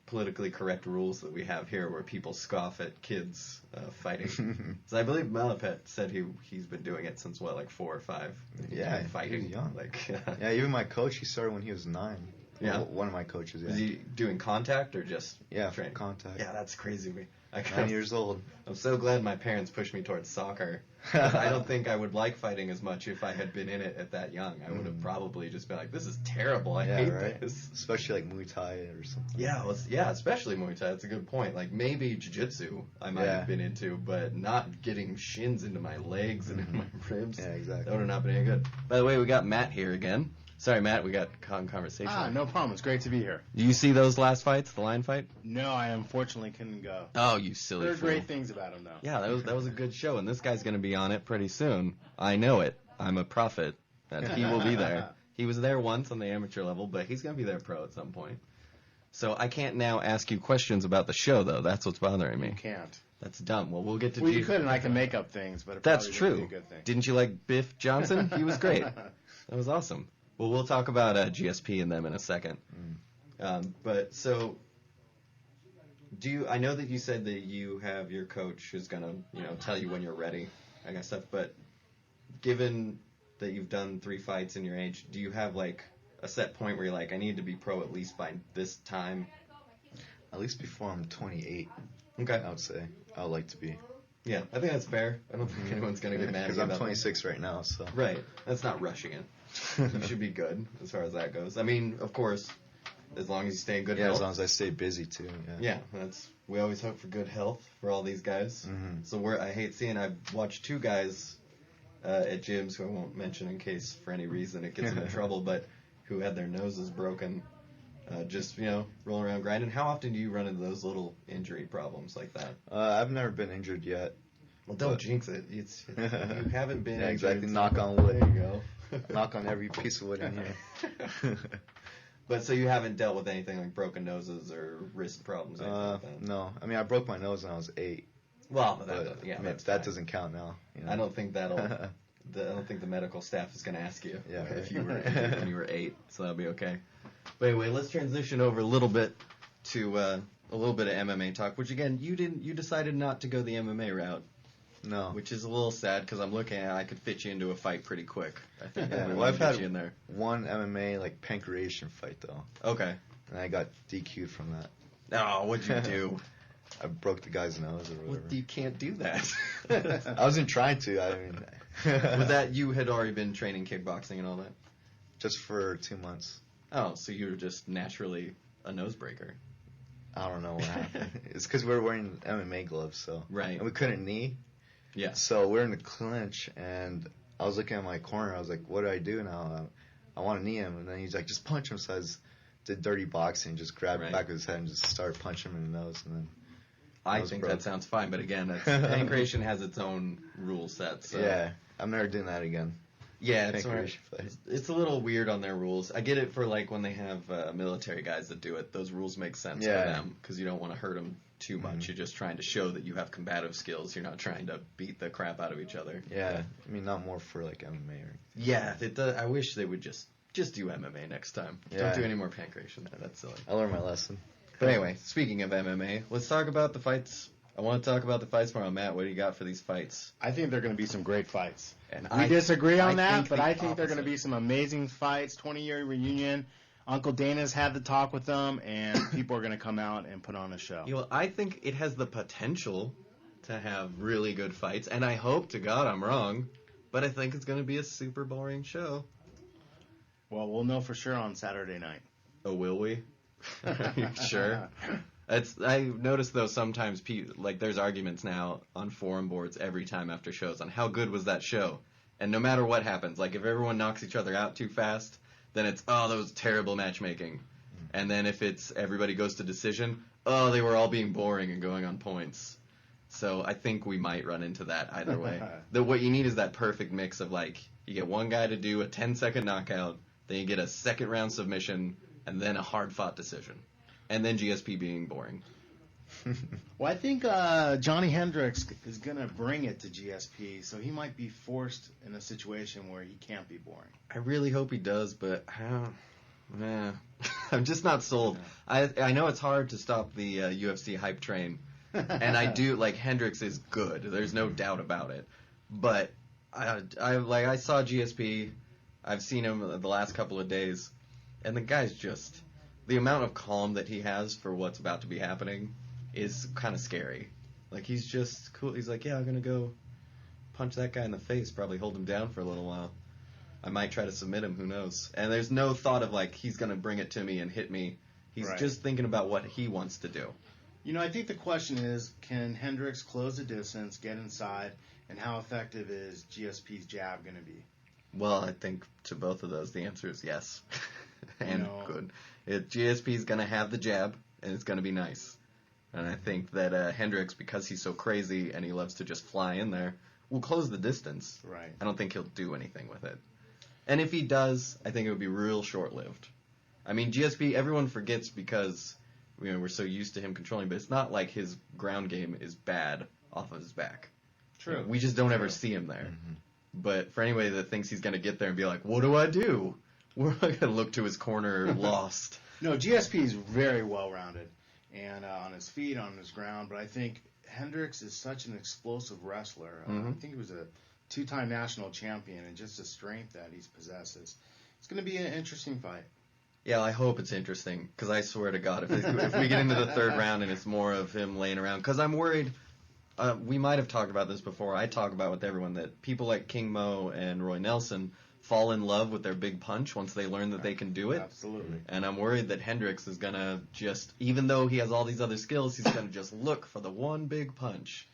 A: politically correct rules that we have here where people scoff at kids fighting. So I believe Malapet said he's been doing it since, like 4 or 5?
B: Yeah,
A: fighting.
B: He was young.
A: Like,
B: yeah, even my coach, he started when he was 9.
A: Yeah.
B: One of my coaches, yeah.
A: Was he doing contact or just training?
B: Contact.
A: Yeah, that's crazy.
B: 9 years old.
A: I'm so glad my parents pushed me towards soccer. I don't think I would like fighting as much if I had been in it at that young. I would have probably just been like, this is terrible. I hate this.
B: Especially like Muay Thai or something.
A: Yeah, especially Muay Thai. That's a good point. Like maybe Jiu-Jitsu I might have been into, but not getting shins into my legs and in my ribs.
B: Yeah, exactly.
A: That would have not been any good. By the way, we got Matt here again. Sorry, Matt, we got caught in conversation.
C: No problem. It's great to be here.
A: Do you see those last fights, the lion fight?
C: No, I unfortunately couldn't go.
A: Oh, you silly
C: There are
A: fool.
C: great things about him, though.
A: Yeah, that was a good show, and this guy's going to be on it pretty soon. I know it. I'm a prophet that he will be there. He was there once on the amateur level, but he's going to be there pro at some point. So I can't now ask you questions about the show, though. That's what's bothering me.
C: You can't.
A: That's dumb. Well, we'll get to...
C: Well, you could, and I can make up things, but it
A: That's
C: probably
A: true.
C: wouldn't be a good thing.
A: Didn't you like Biff Johnson? He was great. That was awesome. Well, we'll talk about GSP and them in a second. But so, I know that you said that you have your coach who's gonna, tell you when you're ready, I guess stuff. But given that you've done 3 fights in your age, do you have like a set point where you're like, I need to be pro at least by this time?
B: At least before I'm 28.
A: Okay.
B: I would say I would like to be.
A: Yeah, I think that's fair. I don't think anyone's gonna get mad at you
B: because I'm 26 right now, so.
A: Right. That's not rushing it. You should be good as far as that goes. I mean, of course, as long as you stay in good health.
B: Yeah, as long as I stay busy too.
A: Yeah, we always hope for good health for all these guys. So I hate seeing. I've watched 2 guys at gyms who I won't mention in case for any reason it gets them in trouble, but who had their noses broken, just rolling around grinding. How often do you run into those little injury problems like that?
B: I've never been injured yet.
A: Well, don't jinx it. You haven't been.
B: Yeah,
A: injured,
B: exactly. Knock on wood.
A: There you go.
B: Knock on every piece of wood in here.
A: But so you haven't dealt with anything like broken noses or wrist problems? Or anything like that?
B: No. I mean, I broke my nose when I was 8.
A: Well,
B: that doesn't count now.
A: I don't think that'll. I don't think the medical staff is going to ask you if you were when you were 8, so that'll be okay. But anyway, let's transition over a little bit to a little bit of MMA talk. Which again, you decided not to go the MMA route.
B: No.
A: Which is a little sad because I'm looking at I could fit you into a fight pretty quick. I think
B: I've had
A: you in there.
B: one MMA like pancreation fight though.
A: Okay.
B: And I got DQ'd from that.
A: Oh, what'd you do?
B: I broke the guy's nose or whatever.
A: You can't do that.
B: I wasn't trying to. I mean.
A: Was that you had already been training kickboxing and all that?
B: Just for 2 months.
A: Oh, so you were just naturally a nose breaker.
B: I don't know what happened. It's because we were wearing MMA gloves, so.
A: Right.
B: And we couldn't knee.
A: Yeah.
B: So we're in the clinch, and I was looking at my corner. I was like, what do I do now? I want to knee him. And then he's like, just punch him. So I did dirty boxing, just grabbed the back of his head and just started punching him in the nose. And then
A: I think that sounds fine. But again, pancreation has its own rule set. So.
B: Yeah. I'm never doing that again.
A: Yeah, it's a little weird on their rules. I get it for like when they have military guys that do it. Those rules make sense for them because you don't want to hurt them too much. You're just trying to show that you have combative skills. You're not trying to beat the crap out of each other.
B: Yeah, I mean not more for like MMA or.
A: Yeah, I wish they would just do MMA next time. Yeah. Don't do any more pancreation. That's silly.
B: I learned my lesson.
A: But anyway, speaking of MMA, let's talk about the fights. I want to talk about the fights tomorrow. Matt, what do you got for these fights?
C: I think they're going to be some great fights.
A: And
C: we disagree on that, but I think they're going to be some amazing fights. 20-year reunion. Uncle Dana's had the talk with them, and people are going to come out and put on a show.
A: I think it has the potential to have really good fights, and I hope to God I'm wrong, but I think it's going to be a super boring show.
C: Well, we'll know for sure on Saturday night.
A: Oh, will we? Are you sure? I noticed though sometimes there's arguments now on forum boards every time after shows on how good was that show, And no matter what happens, like if everyone knocks each other out too fast, then it's, oh, that was terrible matchmaking. And then if it's everybody goes to decision, oh, they were all being boring and going on points. So I think we might run into that either way. What you need is that perfect mix of, like, you get one guy to do a 10-second knockout, then you get a second-round submission, and then a hard-fought decision. And then GSP being boring.
C: Well, I think Johnny Hendricks is going to bring it to GSP, so he might be forced in a situation where he can't be boring.
A: I really hope he does, but I'm just not sold. I know it's hard to stop the UFC hype train, and I do, like, Hendricks is good. There's no doubt about it. But I saw GSP. I've seen him the last couple of days, and the guy's just, the amount of calm that he has for what's about to be happening is kind of scary. Like, he's just cool. He's like, yeah, I'm going to go punch that guy in the face, probably hold him down for a little while. I might try to submit him, who knows. And there's no thought of, like, he's going to bring it to me and hit me. He's just thinking about what he wants to do.
C: You know, I think the question is, can Hendricks close the distance, get inside, and how effective is GSP's jab going to be?
A: Well, I think to both of those, the answer is yes. And good. GSP's going to have the jab, and it's going to be nice. And I think that Hendricks, because he's so crazy and he loves to just fly in there, will close the distance.
C: Right.
A: I don't think he'll do anything with it. And if he does, I think it would be real short-lived. I mean, GSP, everyone forgets because we're so used to him controlling, but it's not like his ground game is bad off of his back.
C: True.
A: We just don't ever see him there. Mm-hmm. But for anybody that thinks he's going to get there and be like, what do I do? We're not going to look to his corner lost.
C: No, GSP is very well-rounded. And on his feet, on his ground. But I think Hendricks is such an explosive wrestler. I think he was a two-time national champion, and just the strength that he possesses. It's going to be an interesting fight.
A: Yeah, I hope it's interesting, because I swear to God, if we get into the third round and it's more of him laying around, because I'm worried, we might have talked about this before, I talk about with everyone, that people like King Mo and Roy Nelson fall in love with their big punch once they learn that they can do it.
C: Absolutely.
A: And I'm worried that Hendricks is going to just, even though he has all these other skills, he's going to just look for the one big punch.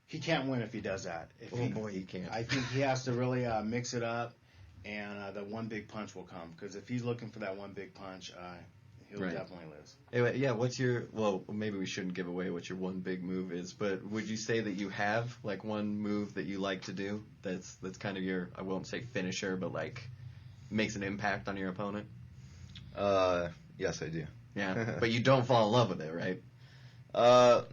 C: He can't win if he does that.
A: Boy, he can't.
C: I think he has to really mix it up, and the one big punch will come. Because if he's looking for that one big punch, he'll definitely lose.
A: Anyway, yeah, well, maybe we shouldn't give away what your one big move is, but would you say that you have, like, one move that you like to do that's kind of your, I won't say finisher, but, like, makes an impact on your opponent?
B: Yes, I do.
A: Yeah, but you don't fall in love with it, right?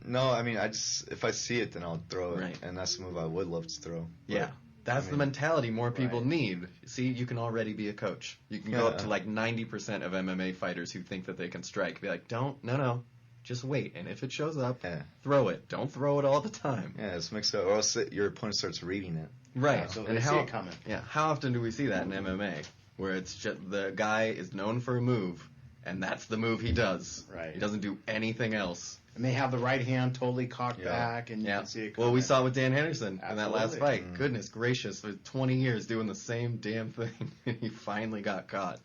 B: No, I mean, if I see it, then I'll throw it,
A: right.
B: And that's the move I would love to throw.
A: Yeah. That's the mentality more people need. See, you can already be a coach. You can go up to like 90% of MMA fighters who think that they can strike. Be like, no, just wait. And if it shows up, throw it. Don't throw it all the time.
B: Yeah, just mix it up, or else your opponent starts reading it.
A: Right.
C: So they see it coming.
A: Yeah. How often do we see that in MMA, where it's just the guy is known for a move, and that's the move he does.
C: Right.
A: He doesn't do anything else.
C: And they have the right hand totally cocked back, and you can see it coming.
A: Well, we saw it with Dan Henderson in that last fight. Goodness gracious, for 20 years doing the same damn thing, and he finally got caught.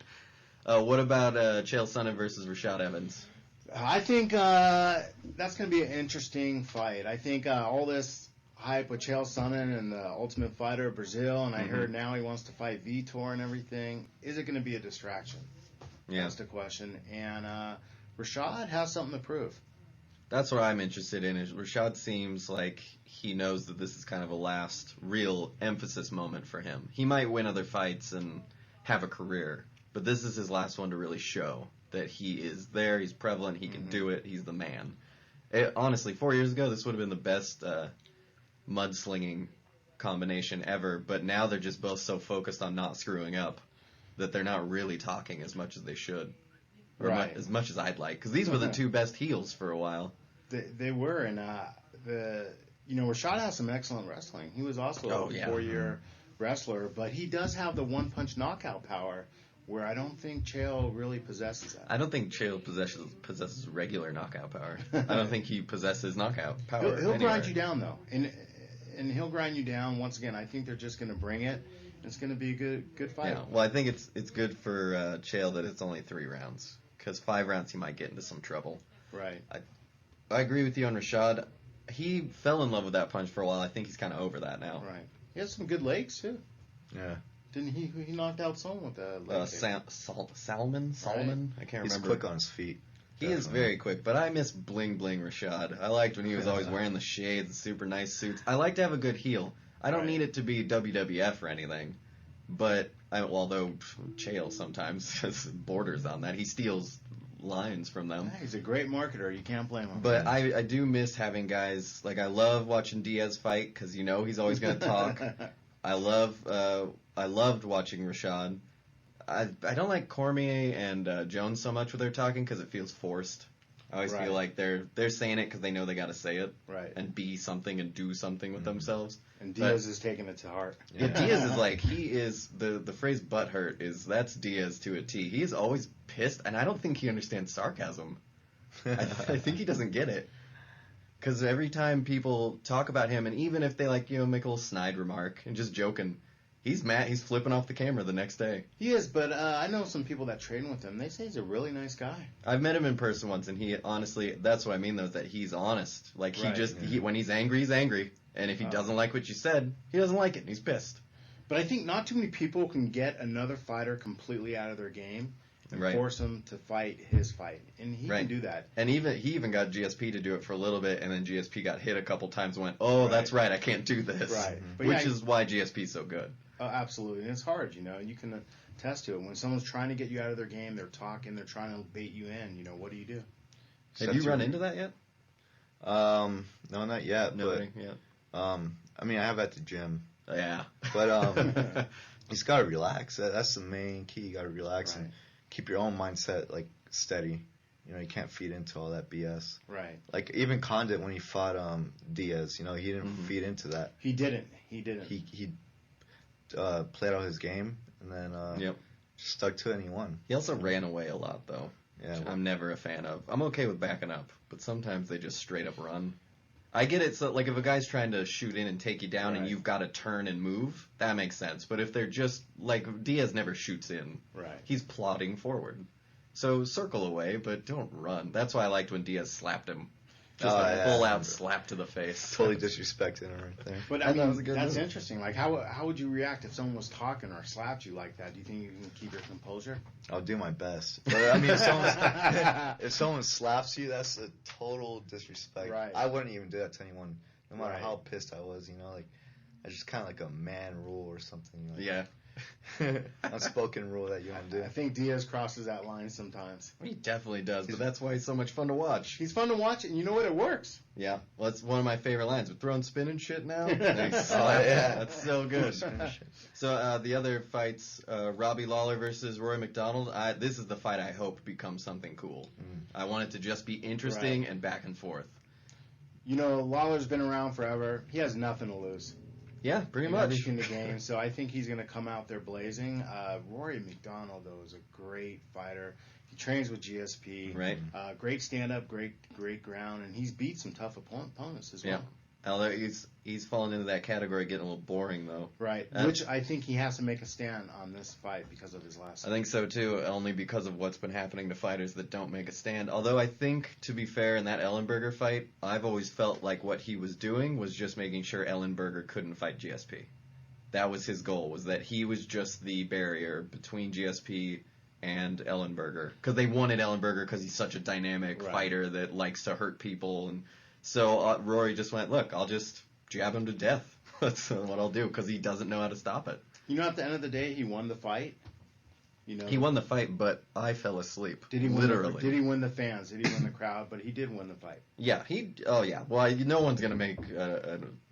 A: What about Chael Sonnen versus Rashad Evans?
C: I think that's going to be an interesting fight. I think all this hype with Chael Sonnen and the Ultimate Fighter of Brazil, and I heard now he wants to fight Vitor and everything. Is it going to be a distraction?
A: Yeah.
C: That's the question. And Rashad has something to prove.
A: That's what I'm interested in. Is Rashad seems like he knows that this is kind of a last real emphasis moment for him. He might win other fights and have a career, but this is his last one to really show that he is there, he's prevalent, he can do it, he's the man. Honestly, 4 years ago, this would have been the best mudslinging combination ever, but now they're just both so focused on not screwing up that they're not really talking as much as they should. Or as much as I'd like, because these were the two best heels for a while.
C: They were, and Rashad has some excellent wrestling. He was also a 4-year wrestler, but he does have the one-punch knockout power, where I don't think Chael really possesses that.
A: I don't think Chael possesses regular knockout power. I don't think he possesses knockout power.
C: He'll grind you down, though, and he'll grind you down. Once again, I think they're just going to bring it. It's going to be a good fight.
A: Yeah, well, I think it's good for Chael that it's only 3 rounds. Because 5 rounds he might get into some trouble.
C: Right.
A: I agree with you on Rashad. He fell in love with that punch for a while. I think he's kind of over that now.
C: Right. He has some good legs, too.
B: Yeah.
C: Didn't he knocked out someone with a leg kick?
A: Solomon?
C: Right.
A: I can't remember.
B: He's quick on his feet.
A: He is very quick, but I miss Bling Bling Rashad. I liked when he was always wearing the shades, the super nice suits. I like to have a good heel. I don't need it to be WWF or anything, but although Chael sometimes borders on that. He steals lines from them.
C: Yeah, he's a great marketer. You can't blame him.
A: But I do miss having guys, like I love watching Diaz fight because he's always going to talk. I loved watching Rashad. I don't like Cormier and Jones so much when they're talking because it feels forced. I always feel like they're saying it because they know they got to say it and be something and do something with themselves.
C: And Diaz is taking it to heart.
A: Yeah, Diaz is like, he is, the phrase butthurt that's Diaz to a T. He is always pissed, and I don't think he understands sarcasm. I think he doesn't get it. Because every time people talk about him, and even if they make a little snide remark and just joking, he's mad. He's flipping off the camera the next day.
C: He is, but I know some people that train with him. They say he's a really nice guy.
A: I've met him in person once, and he honestly, that's what I mean, though, is that he's honest. Like, when he's angry, he's angry. And if he doesn't like what you said, he doesn't like it. He's pissed.
C: But I think not too many people can get another fighter completely out of their game and force him to fight his fight. And he can do that.
A: And he even got GSP to do it for a little bit, and then GSP got hit a couple times and went, that's right, I can't do this.
C: Right.
A: Which is why GSP is so good.
C: Absolutely. And it's hard, You can attest to it. When someone's trying to get you out of their game, they're talking, they're trying to bait you in, what do you do?
A: Have you run into that yet?
B: No, not yet.
A: Nobody yet.
B: I mean, I have at the gym.
A: Yeah.
B: But you just gotta relax. That's the main key. You gotta relax and keep your own mindset steady. You can't feed into all that BS.
C: Right.
B: Like even Condit when he fought Diaz, he didn't feed into that.
C: He didn't.
B: He played out his game and then just stuck to it and he won.
A: He also ran away a lot though.
B: Yeah.
A: I'm never a fan of. I'm okay with backing up, but sometimes they just straight up run. I get it. So, if a guy's trying to shoot in and take you down and you've got to turn and move, that makes sense. But if they're just, Diaz never shoots in.
C: Right.
A: He's plodding forward. So circle away, but don't run. That's why I liked when Diaz slapped him. Just a full-out slap to the face.
B: Totally disrespecting him right there.
C: But, I mean, that's interesting. How would you react if someone was talking or slapped you like that? Do you think you can keep your composure?
B: I'll do my best. But, I mean, if someone slaps you, that's a total disrespect.
C: Right.
B: I wouldn't even do that to anyone, no matter how pissed I was, It's just kind of like a man rule or something.
A: Yeah.
B: Unspoken rule that you don't do.
C: I think Diaz crosses that line sometimes.
A: He definitely does, but that's why he's so much fun to watch.
C: He's fun to watch, and you know what? It works.
A: Yeah, well, that's one of my favorite lines. We're throwing spin and shit now. That's so good. So the other fights, Robbie Lawler versus Rory McDonald. This is the fight I hope becomes something cool. I want it to just be interesting and back and forth.
C: Lawler's been around forever. He has nothing to lose.
A: Yeah, pretty much.
C: Everything in the game, so I think he's going to come out there blazing. Rory McDonald, though, is a great fighter. He trains with GSP.
A: Right.
C: Great stand-up, great ground, and he's beat some tough opponents as well.
A: Yeah. Although he's fallen into that category, getting a little boring, though.
C: Right, which I think he has to make a stand on this fight because of his last fight.
A: I think so, too, only because of what's been happening to fighters that don't make a stand. Although I think, to be fair, in that Ellenberger fight, I've always felt like what he was doing was just making sure Ellenberger couldn't fight GSP. That was his goal, was that he was just the barrier between GSP and Ellenberger. Because they wanted Ellenberger because he's such a dynamic fighter that likes to hurt people. And so Rory just went, look, I'll just jab him to death. That's what I'll do, because he doesn't know how to stop it.
C: At the end of the day, he won the fight.
A: He won the fight, but I fell asleep.
C: Did he
A: literally?
C: Did he win the fans? Did he win the crowd? But he did win the fight.
A: Yeah, Oh yeah. Well, no one's gonna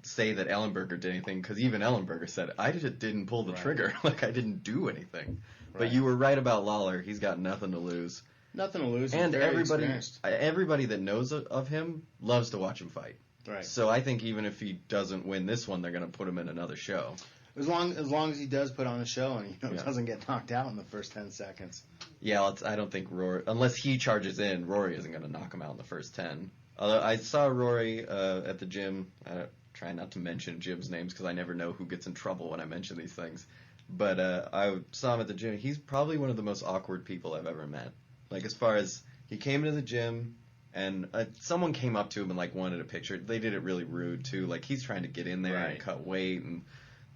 A: say that Ellenberger did anything, because even Ellenberger said, I just didn't pull the trigger. I didn't do anything. Right. But you were right about Lawler. He's got nothing to lose.
C: Nothing to lose.
A: And everybody that knows of him loves to watch him fight.
C: Right.
A: So I think even if he doesn't win this one, they're going to put him in another show.
C: As long as he does put on a show and doesn't get knocked out in the first 10 seconds.
A: Yeah, I don't think Rory, unless he charges in, Rory isn't going to knock him out in the first 10. Although I saw Rory at the gym. I try not to mention gyms' names because I never know who gets in trouble when I mention these things. But I saw him at the gym. He's probably one of the most awkward people I've ever met. As far as he came into the gym and someone came up to him and wanted a picture. They did it really rude too. He's trying to get in there and cut weight and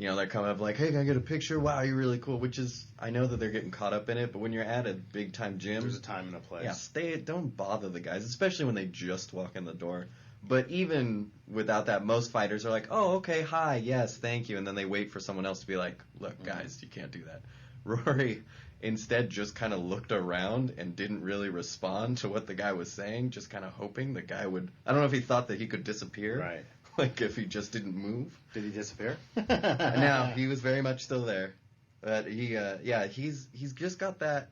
A: You know, they're coming up like, hey, can I get a picture? Wow, you're really cool. Which is, I know that they're getting caught up in it, but when you're at a big-time gym...
C: There's a time and a place.
A: Yeah, don't bother the guys, especially when they just walk in the door. But even without that, most fighters are like, oh, okay, hi, yes, thank you. And then they wait for someone else to be like, look, guys, you can't do that. Rory instead just kind of looked around and didn't really respond to what the guy was saying, just kind of hoping the guy would... I don't know if he thought that he could disappear.
C: Right.
A: Like if he just didn't move.
C: Did he disappear?
A: No, he was very much still there. But he's just got that...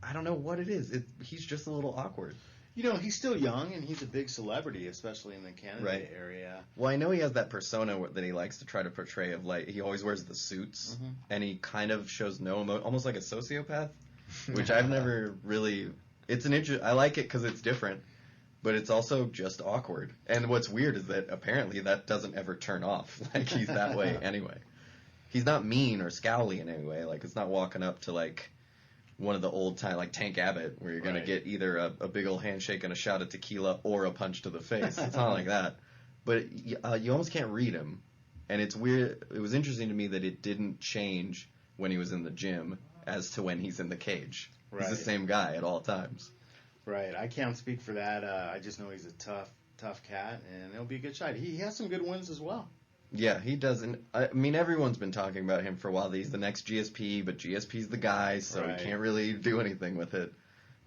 A: I don't know what it is. He's just a little awkward.
C: You know, he's still young, and he's a big celebrity, especially in the Canada area.
A: Well, I know he has that persona that he likes to try to portray of, like, he always wears the suits, and he kind of shows no emotion, almost like a sociopath, which I've never really... I like it because it's different, but it's also just awkward. And what's weird is that apparently that doesn't ever turn off. Like, he's that way anyway. He's not mean or scowly in any way. Like, it's not walking up to, like... one of the old time, like Tank Abbott, where you're going to get either a big old handshake and a shot of tequila or a punch to the face. It's not like that. But you almost can't read him. And it's weird. It was interesting to me that it didn't change when he was in the gym as to when he's in the cage. Right. He's the same guy at all times.
C: Right. I can't speak for that. I just know he's a tough cat, and it'll be a good shot. He has some good wins as well.
A: Yeah, he doesn't. I mean, everyone's been talking about him for a while. He's the next GSP, but GSP's the guy, so he can't really do anything with it.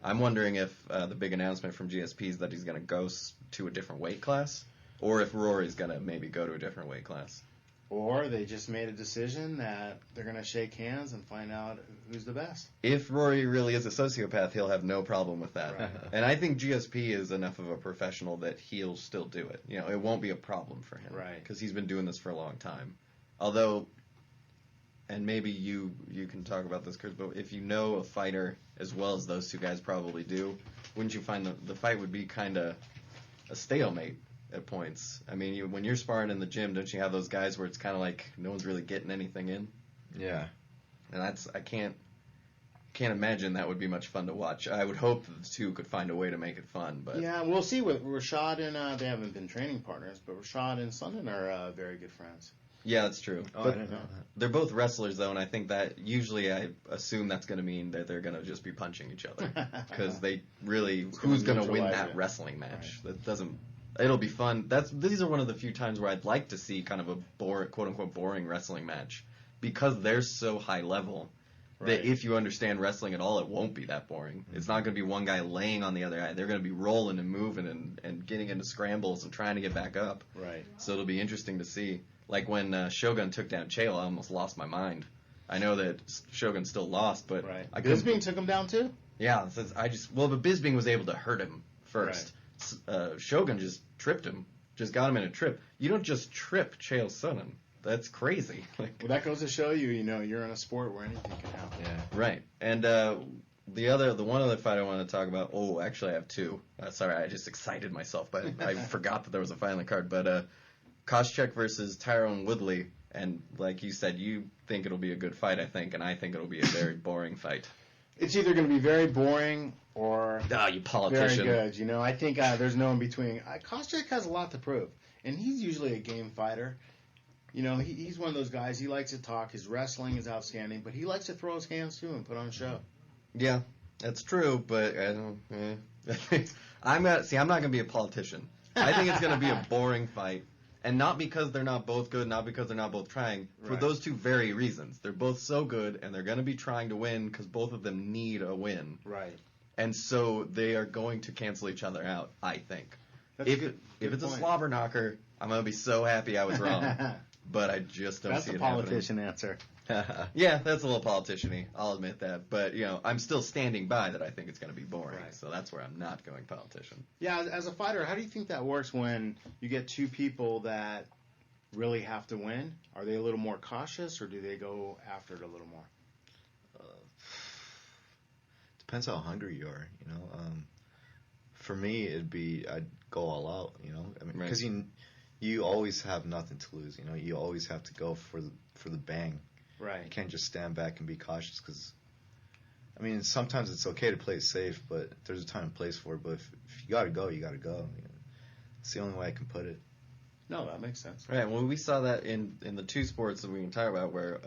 A: I'm wondering if the big announcement from GSP is that he's going to go to a different weight class, or if Rory's going to maybe go to a different weight class.
C: Or they just made a decision that they're going to shake hands and find out who's the best.
A: If Rory really is a sociopath, he'll have no problem with that. Right. And I think GSP is enough of a professional that he'll still do it. You know, it won't be a problem for him.
C: Right.
A: Because he's been doing this for a long time. Although, and maybe you can talk about this, Chris, but if you know a fighter as well as those two guys probably do, wouldn't you find the fight would be kind of a stalemate at points? I mean, when you're sparring in the gym, don't you have those guys where it's kind of like no one's really getting anything in?
B: Yeah.
A: And I can't imagine that would be much fun to watch. I would hope that the two could find a way to make it fun, but
C: yeah, we'll see. With Rashad and they haven't been training partners, but Rashad and Sundin are very good friends.
A: Yeah, that's true.
C: Oh,
A: but
C: I didn't know that.
A: They're both wrestlers, though, and I think that usually I assume that's going to mean that they're going to just be punching each other because they really who's going to win that wrestling match? Right. That doesn't. It'll be fun. These are one of the few times where I'd like to see kind of a quote unquote boring wrestling match because they're so high level that if you understand wrestling at all, it won't be that boring. Mm-hmm. It's not going to be one guy laying on the other guy. They're going to be rolling and moving and getting into scrambles and trying to get back up.
C: Right.
A: So it'll be interesting to see. Like when Shogun took down Chael, I almost lost my mind. I know that Shogun still lost, but
C: Bisping took him down too.
A: Yeah, but Bisping was able to hurt him first. Right. Shogun just tripped him, just got him in a trip. You don't just trip Chael Sonnen. That's crazy.
C: Well, that goes to show you, you're in a sport where anything can happen.
A: Yeah. Right. And the one other fight I want to talk about. Oh, actually, I have two. Sorry, I just excited myself, but I forgot that there was a fight on the card. But Koscheck versus Tyrone Woodley, and like you said, you think it'll be a good fight, I think, and I think it'll be a very boring fight.
C: It's either going to be very boring or
A: you politician.
C: Very good. I think there's no in between. Koscheck has a lot to prove, and he's usually a game fighter. He's one of those guys. He likes to talk. His wrestling is outstanding, but he likes to throw his hands too and put on a show.
A: Yeah, that's true, but I don't. I'm not going to be a politician. I think it's going to be a boring fight. And not because they're not both good, not because they're not both trying, for those two very reasons. They're both so good, and they're going to be trying to win because both of them need a win.
C: Right.
A: And so they are going to cancel each other out, I think. If it's a slobber knocker, I'm going to be so happy I was wrong. But I just don't see it happening.
C: That's a politician answer.
A: Yeah, that's a little politician-y. I'll admit that. But, I'm still standing by that I think it's going to be boring. Right. So that's where I'm not going politician.
C: Yeah, as a fighter, how do you think that works when you get two people that really have to win? Are they a little more cautious, or do they go after it a little more?
B: Depends how hungry you are, For me, I'd go all out, I mean, because you always have nothing to lose, You always have to go for the bang.
C: Right.
B: You can't just stand back and be cautious because, I mean, sometimes it's okay to play it safe, but there's a time and place for it. But if you got to go, you got to go. It's the only way I can put it.
C: No, that makes sense.
A: Right. Well, we saw that in the two sports that we can talk about, where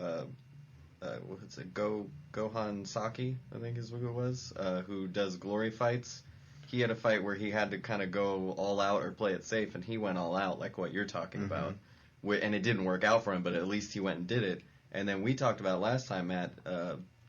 A: what's it? Gohan Saki, I think is who it was, who does glory fights. He had a fight where he had to kind of go all out or play it safe, and he went all out, like what you're talking about. And it didn't work out for him, but at least he went and did it. And then we talked about last time, Matt,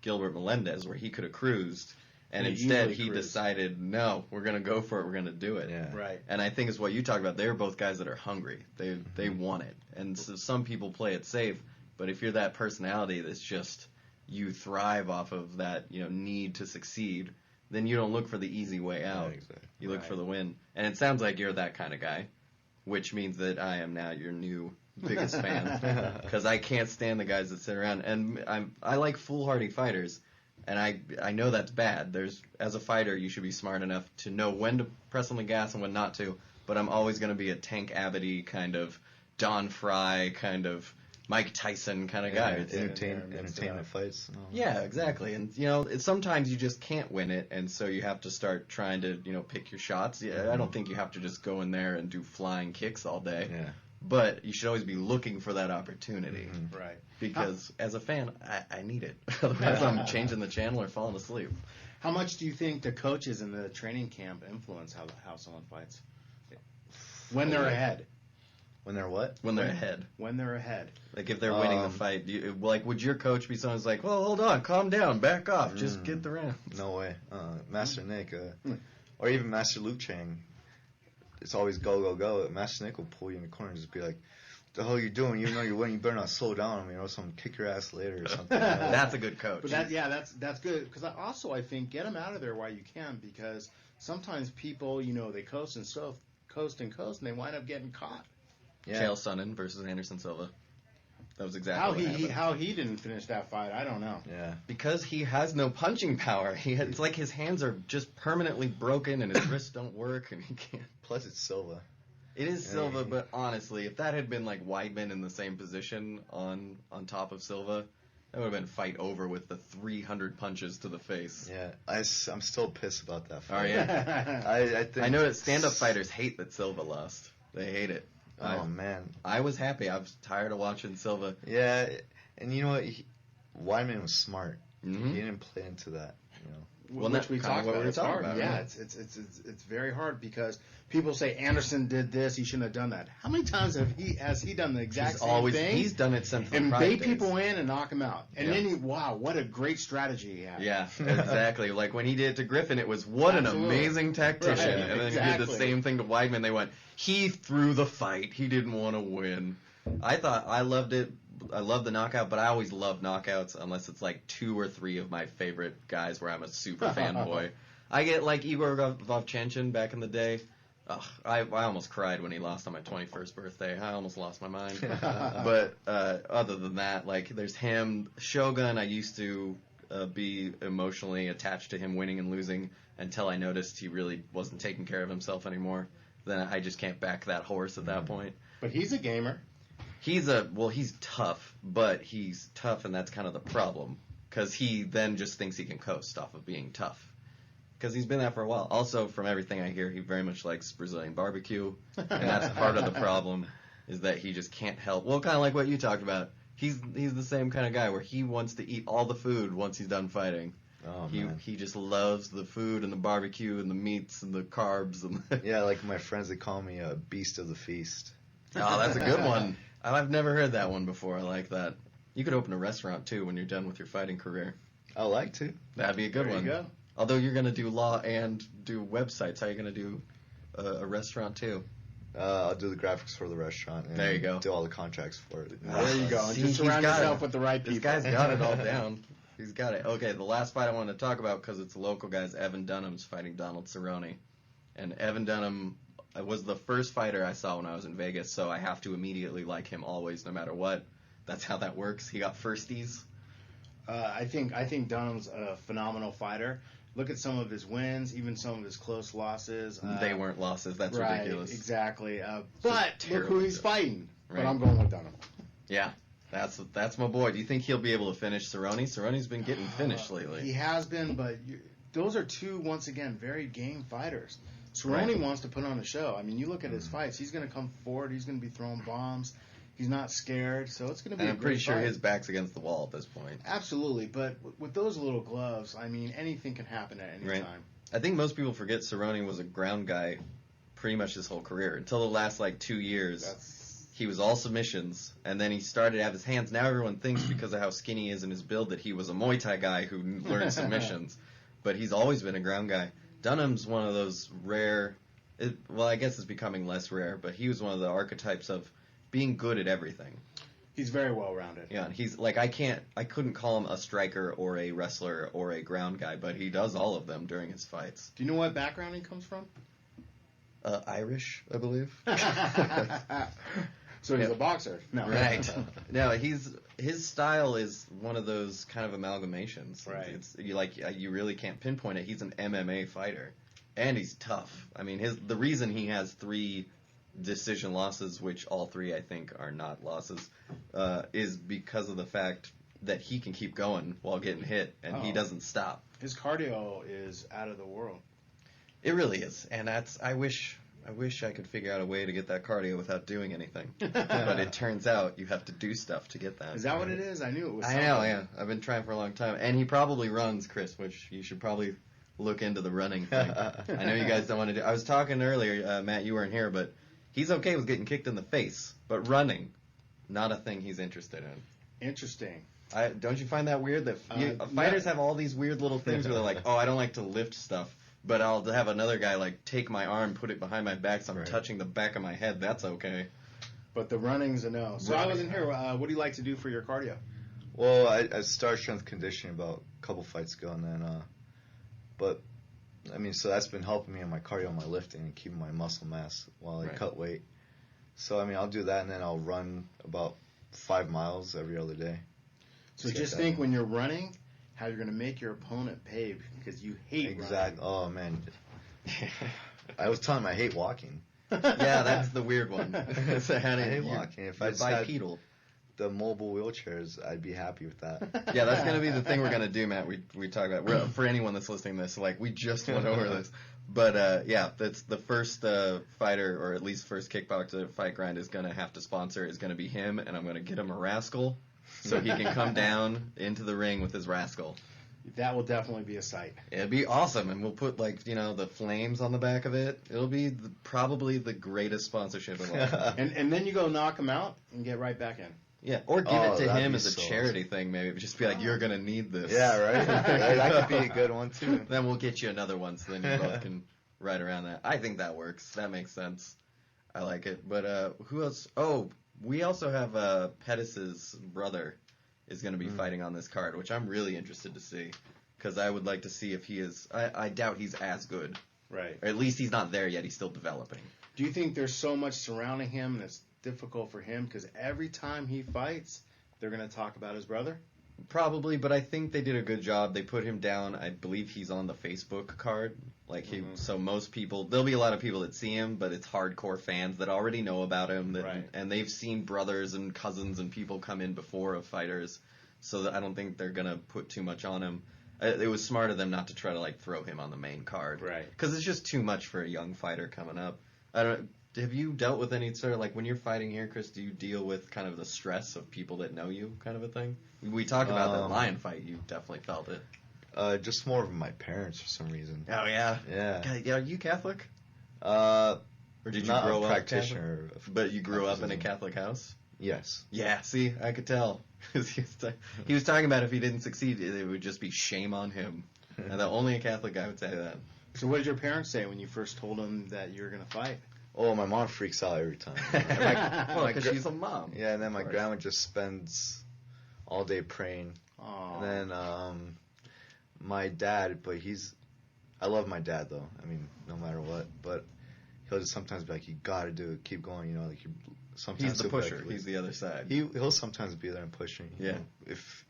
A: Gilbert Melendez, where he could have cruised, and instead he decided, no, we're going to go for it, we're going to do it.
B: Yeah.
C: Right.
A: And I think it's what you talked about. They're both guys that are hungry. They want it. And so some people play it safe, but if you're that personality that's just, you thrive off of that, need to succeed, then you don't look for the easy way out.
B: Yeah, exactly.
A: You look for the win. And it sounds like you're that kind of guy, which means that I am now your new biggest fan, because I can't stand the guys that sit around. And I like foolhardy fighters, and I know that's bad. As a fighter, you should be smart enough to know when to press on the gas and when not to. But I'm always going to be a Tank Abbott kind of Don Fry kind of Mike Tyson kind of guy.
B: Entertainment fights. Oh.
A: Yeah, exactly. And sometimes you just can't win it, and so you have to start trying to pick your shots. Yeah, I don't think you have to just go in there and do flying kicks all day.
B: Yeah.
A: But you should always be looking for that opportunity.
C: Right.
A: Because as a fan, I need it. Otherwise, I'm changing the channel or falling asleep.
C: How much do you think the coaches in the training camp influence how someone fights? When they're ahead.
B: When they're what?
A: When they're ahead.
C: When they're ahead.
A: Like if they're winning the fight, would your coach be someone who's like, well, hold on, calm down, back off, just get the round?
B: No way. Master Nick, or even Master Luke Chang, it's always go, go, go. Master Nick will pull you in the corner and just be like, the hell you doing? Even though you're winning, you better not slow down on me, or else I'm gonna kick your ass later or something.
A: That's a good coach.
C: But that's good, because I think get them out of there while you can, because sometimes people, they coast and they wind up getting caught.
B: Yeah.
A: Chael Sonnen versus Anderson Silva. That was exactly
C: how he didn't finish that fight. I don't know.
B: Yeah.
A: Because he has no punching power. It's like his hands are just permanently broken and his wrists don't work and he can't.
B: Plus, it's Silva.
A: It is Silva, but honestly, if that had been like Weidman in the same position on top of Silva, that would have been fight over with the 300 punches to the face.
B: Yeah, I'm still pissed about that fight.
A: Are you?
B: I think
A: I know that stand-up fighters hate that Silva lost. They hate it.
B: Oh, man.
A: I was happy. I was tired of watching Silva.
B: Yeah, and you know what? Weidman was smart.
A: Mm-hmm.
B: He didn't play into that,
C: Well, which we talked about. It's hard.
A: About,
C: yeah, it's very hard, because people say Anderson did this, he shouldn't have done that. How many times has he done the exact same thing?
A: He's done it since the
C: and
A: Pride
C: bait
A: days.
C: people in and knock them out. And then wow, what a great strategy he had.
A: Yeah, exactly. Like when he did it to Griffin, it was what an amazing tactician.
C: Right,
A: and then he did the same thing to Weidman. They went, he threw the fight. He didn't want to win. I loved it. I love the knockout, but I always love knockouts unless it's like 2 or 3 of my favorite guys where I'm a super fanboy. I get like Igor Vovchanchin back in the day. I almost cried when he lost on my 21st birthday. I almost lost my mind. But other than that, like there's him, Shogun. I used to be emotionally attached to him winning and losing until I noticed he really wasn't taking care of himself anymore. Then I just can't back that horse at that point.
C: But he's a gamer.
A: He's tough, but he's tough, and that's kind of the problem. Because he then just thinks he can coast off of being tough. Because he's been that for a while. Also, from everything I hear, he very much likes Brazilian barbecue. And that's part of the problem, is that he just can't help. Well, kind of like what you talked about. He's the same kind of guy where he wants to eat all the food once he's done fighting.
B: Oh, man.
A: He just loves the food and the barbecue and the meats and the carbs. And
B: yeah, like my friends, they call me a beast of the feast.
A: Oh, that's a good one. I've never heard that one before. I like that. You could open a restaurant, too, when you're done with your fighting career.
B: I like to.
A: That'd be a good one.
C: There you go.
A: Although you're going to do law and do websites, how are you going to do a restaurant, too?
B: I'll do the graphics for the restaurant. And
A: there you go.
B: Do all the contracts for it.
C: There you go. And just surround yourself with the right people.
A: This guy's got it all down. He's got it. Okay, the last fight I wanted to talk about, because it's a local guy's, Evan Dunham's fighting Donald Cerrone. And Evan Dunham was the first fighter I saw when I was in Vegas, so I have to immediately like him always, no matter what. That's how that works. He got firsties.
C: I think Dunham's a phenomenal fighter. Look at some of his wins, even some of his close losses.
A: They weren't losses. That's
C: right,
A: ridiculous.
C: Exactly. But look who he's fighting.
A: Right.
C: But I'm going with Dunham.
A: Yeah, that's my boy. Do you think he'll be able to finish Cerrone? Cerrone's been getting finished lately.
C: He has been, but those are two, once again, very game fighters. Cerrone wants to put on a show. I mean, you look at his fights. He's going to come forward. He's going to be throwing bombs. He's not scared, so it's going to be.
A: And
C: I'm
A: pretty sure
C: fight.
A: his back's against the wall at this point.
C: Absolutely, but with those little gloves, I mean, anything can happen at any time.
A: I think most people forget Cerrone was a ground guy pretty much his whole career until the last 2 years. He was all submissions, and then he started to have his hands. Now everyone thinks because of how skinny he is in his build that he was a Muay Thai guy who learned submissions, but he's always been a ground guy. Dunham's one of those rare. I guess it's becoming less rare, but he was one of the archetypes of being good at everything.
C: He's very well rounded.
A: Yeah, and he's I couldn't call him a striker or a wrestler or a ground guy, but he does all of them during his fights.
C: Do you know what background he comes from?
A: Irish, I believe.
C: So he's a boxer. No.
A: Right. No, his style is one of those kind of amalgamations.
C: Right.
A: You really can't pinpoint it. He's an MMA fighter, and he's tough. I mean, the reason he has 3 decision losses, which all 3 I think are not losses, is because of the fact that he can keep going while getting hit, and he doesn't stop.
C: His cardio is out of the world.
A: It really is, and I wish I could figure out a way to get that cardio without doing anything. But it turns out you have to do stuff to get that.
C: Is that what it is? I knew it was
A: something. I know, yeah. I've been trying for a long time. And he probably runs, Chris, which you should probably look into the running thing. I know you guys don't want to do. I was talking earlier, Matt, you weren't here, but he's okay with getting kicked in the face. But running, not a thing he's interested in.
C: Interesting.
A: Don't you find that weird? That fighters have all these weird little things where they're like, I don't like to lift stuff. But I'll have another guy take my arm, put it behind my back, so I'm touching the back of my head. That's okay.
C: But the running's a no. So I wasn't here. What do you like to do for your cardio?
B: Well, I started strength conditioning about a couple fights ago, and then, so that's been helping me in my cardio and my lifting and keeping my muscle mass while I cut weight. So, I'll do that, and then I'll run about 5 miles every other day.
C: So just think when you're running, how you're going to make your opponent pay because you hate running.
B: Oh, man. I was telling him I hate walking.
A: Yeah, that's the weird one.
B: I hate walking. If I just
A: bipedal.
B: The mobile wheelchairs, I'd be happy with that.
A: Yeah, that's going to be the thing we're going to do, Matt. We talk about. For anyone that's listening to this, we just went over this. But, that's the first fighter, or at least first kickboxer FightGrind is going to have to sponsor is going to be him, and I'm going to get him a rascal so he can come down into the ring with his rascal.
C: That will definitely be a sight.
A: It'd be awesome, and we'll put the flames on the back of it. It'll be probably the greatest sponsorship of all.
C: And then you go knock him out and get right back in.
A: Yeah, or give it to him as a charity thing, maybe. Just be you're going to need this.
B: Yeah, right? That could be a good one, too.
A: Then we'll get you another one, so then you both can ride around that. I think that works. That makes sense. I like it. But who else? Oh, we also have Pettis' brother is going to be fighting on this card, which I'm really interested to see. Because I would like to see if he is... I doubt he's as good.
C: Right.
A: Or at least he's not there yet. He's still developing.
C: Do you think there's so much surrounding him and it's difficult for him because every time he fights, they're going to talk about his brother?
A: Probably, but I think they did a good job. They put him down. I believe he's on the Facebook card. So most people, there'll be a lot of people that see him, but it's hardcore fans that already know about him, and they've seen brothers and cousins and people come in before of fighters. So I don't think they're gonna put too much on him. It was smart of them not to try to throw him on the main card,
C: right?
A: Because it's just too much for a young fighter coming up. Have you dealt with any sort of when you're fighting here, Chris? Do you deal with kind of the stress of people that know you, kind of a thing? We talked about the lion fight. You definitely felt it.
B: Just more of my parents for some reason.
A: Oh yeah.
B: Yeah.
A: Are you Catholic?
B: Or
A: did you
B: not
A: grow
B: a
A: up
B: practitioner?
A: But you grew up in a Catholic house?
B: Yes.
A: Yeah. See, I could tell. He was talking about if he didn't succeed, it would just be shame on him. And only a Catholic guy would say that.
C: So what did your parents say when you first told them that you were going to fight?
B: Oh, my mom freaks out every time.
A: Because she's a mom.
B: Yeah, and then my grandma just spends all day praying.
C: Aww.
B: And then my dad, I love my dad though. No matter what, but he'll just sometimes be you gotta do it, keep going. Sometimes
A: he's the pusher. He's the other side.
B: He'll sometimes be there and pushing.
A: Yeah.
B: If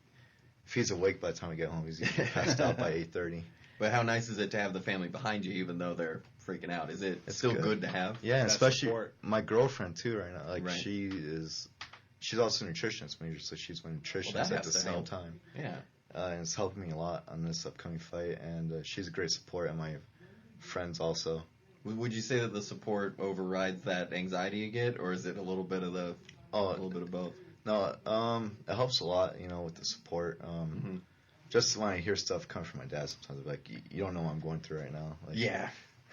B: he's awake by the time I get home, he's passed out by 8:30.
A: But how nice is it to have the family behind you, even though they're freaking out? Is it still good to have?
B: Yeah, especially
C: support.
B: My girlfriend too right now. She's also a nutritionist major, so she's my nutritionist at the same time.
A: Yeah.
B: And it's helping me a lot on this upcoming fight, and she's a great support, and my friends also.
A: Would you say that the support overrides that anxiety you get, or is it a little bit of both?
B: No, it helps a lot, with the support. Just when I hear stuff come from my dad, sometimes I'm like, you don't know what I'm going through right now. Like,
A: yeah.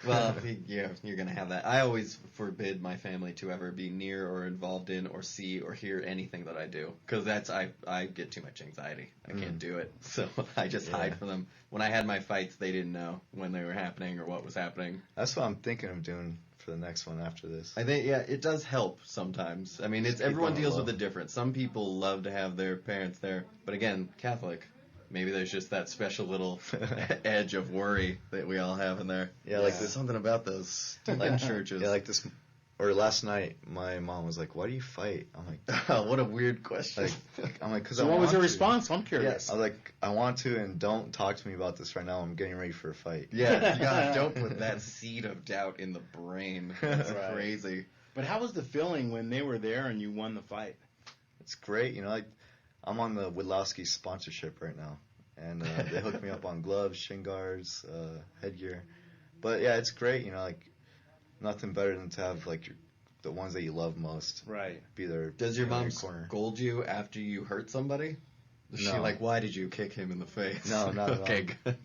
A: Well, yeah, you're going to have that. I always forbid my family to ever be near or involved in or see or hear anything that I do. Because I get too much anxiety. I can't do it. So I just hide from them. When I had my fights, they didn't know when they were happening or what was happening.
B: That's what I'm thinking of doing for the next one after this.
A: I think, it does help sometimes. I mean, everyone deals with it different. Some people love to have their parents there. But again, Catholic. Maybe there's just that special little edge of worry that we all have in there.
B: Yeah,
A: there's something about those churches.
B: Yeah, like this, or last night, my mom was like, "Why do you fight?" I'm like,
A: "Oh, what a weird question."
B: I'm like, "Cause
C: so
B: I want to."
C: What was your response? I'm curious.
B: Yeah, I was like, "I want to, and don't talk to me about this right now. I'm getting ready for a fight."
A: Yeah, don't put that seed of doubt in the brain. That's crazy.
C: But how was the feeling when they were there and you won the fight?
B: It's great, I'm on the Widlowski sponsorship right now, and they hooked me up on gloves, shin guards, headgear. But yeah, it's great, nothing better than to have the ones that you love most.
C: Right.
B: Be there.
A: Does your mom scold you after you hurt somebody? Is she like, why did you kick him in the face?
B: No, not at all.
A: Okay, good.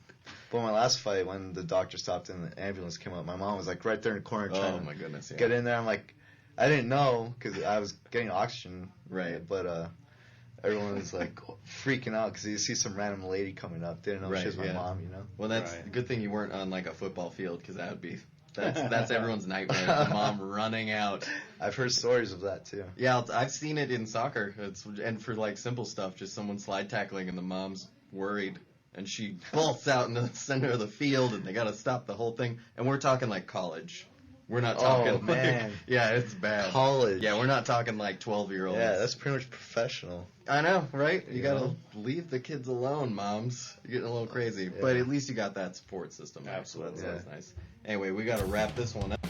B: But my last fight, when the doctor stopped and the ambulance came up, my mom was right there in the corner trying to get in there. I'm like, I didn't know because I was getting oxygen.
A: Right.
B: But everyone was freaking out because you see some random lady coming up. Didn't know she was my mom,
A: Well, that's a good thing you weren't on a football field because that would be that's everyone's nightmare. The mom running out.
B: I've heard stories of that too.
A: Yeah, I've seen it in soccer. And for simple stuff, just someone slide tackling and the mom's worried and she bolts out into the center of the field and they got to stop the whole thing. And we're talking college. We're not talking.
B: Oh man,
A: yeah, it's bad.
B: College.
A: Yeah, we're not talking 12-year-olds.
B: Yeah, that's pretty much professional.
A: I know, right? You gotta leave the kids alone, moms. You're getting a little crazy, but at least you got that support system.
C: Absolutely,
A: so that's nice. Anyway, we gotta wrap this one up.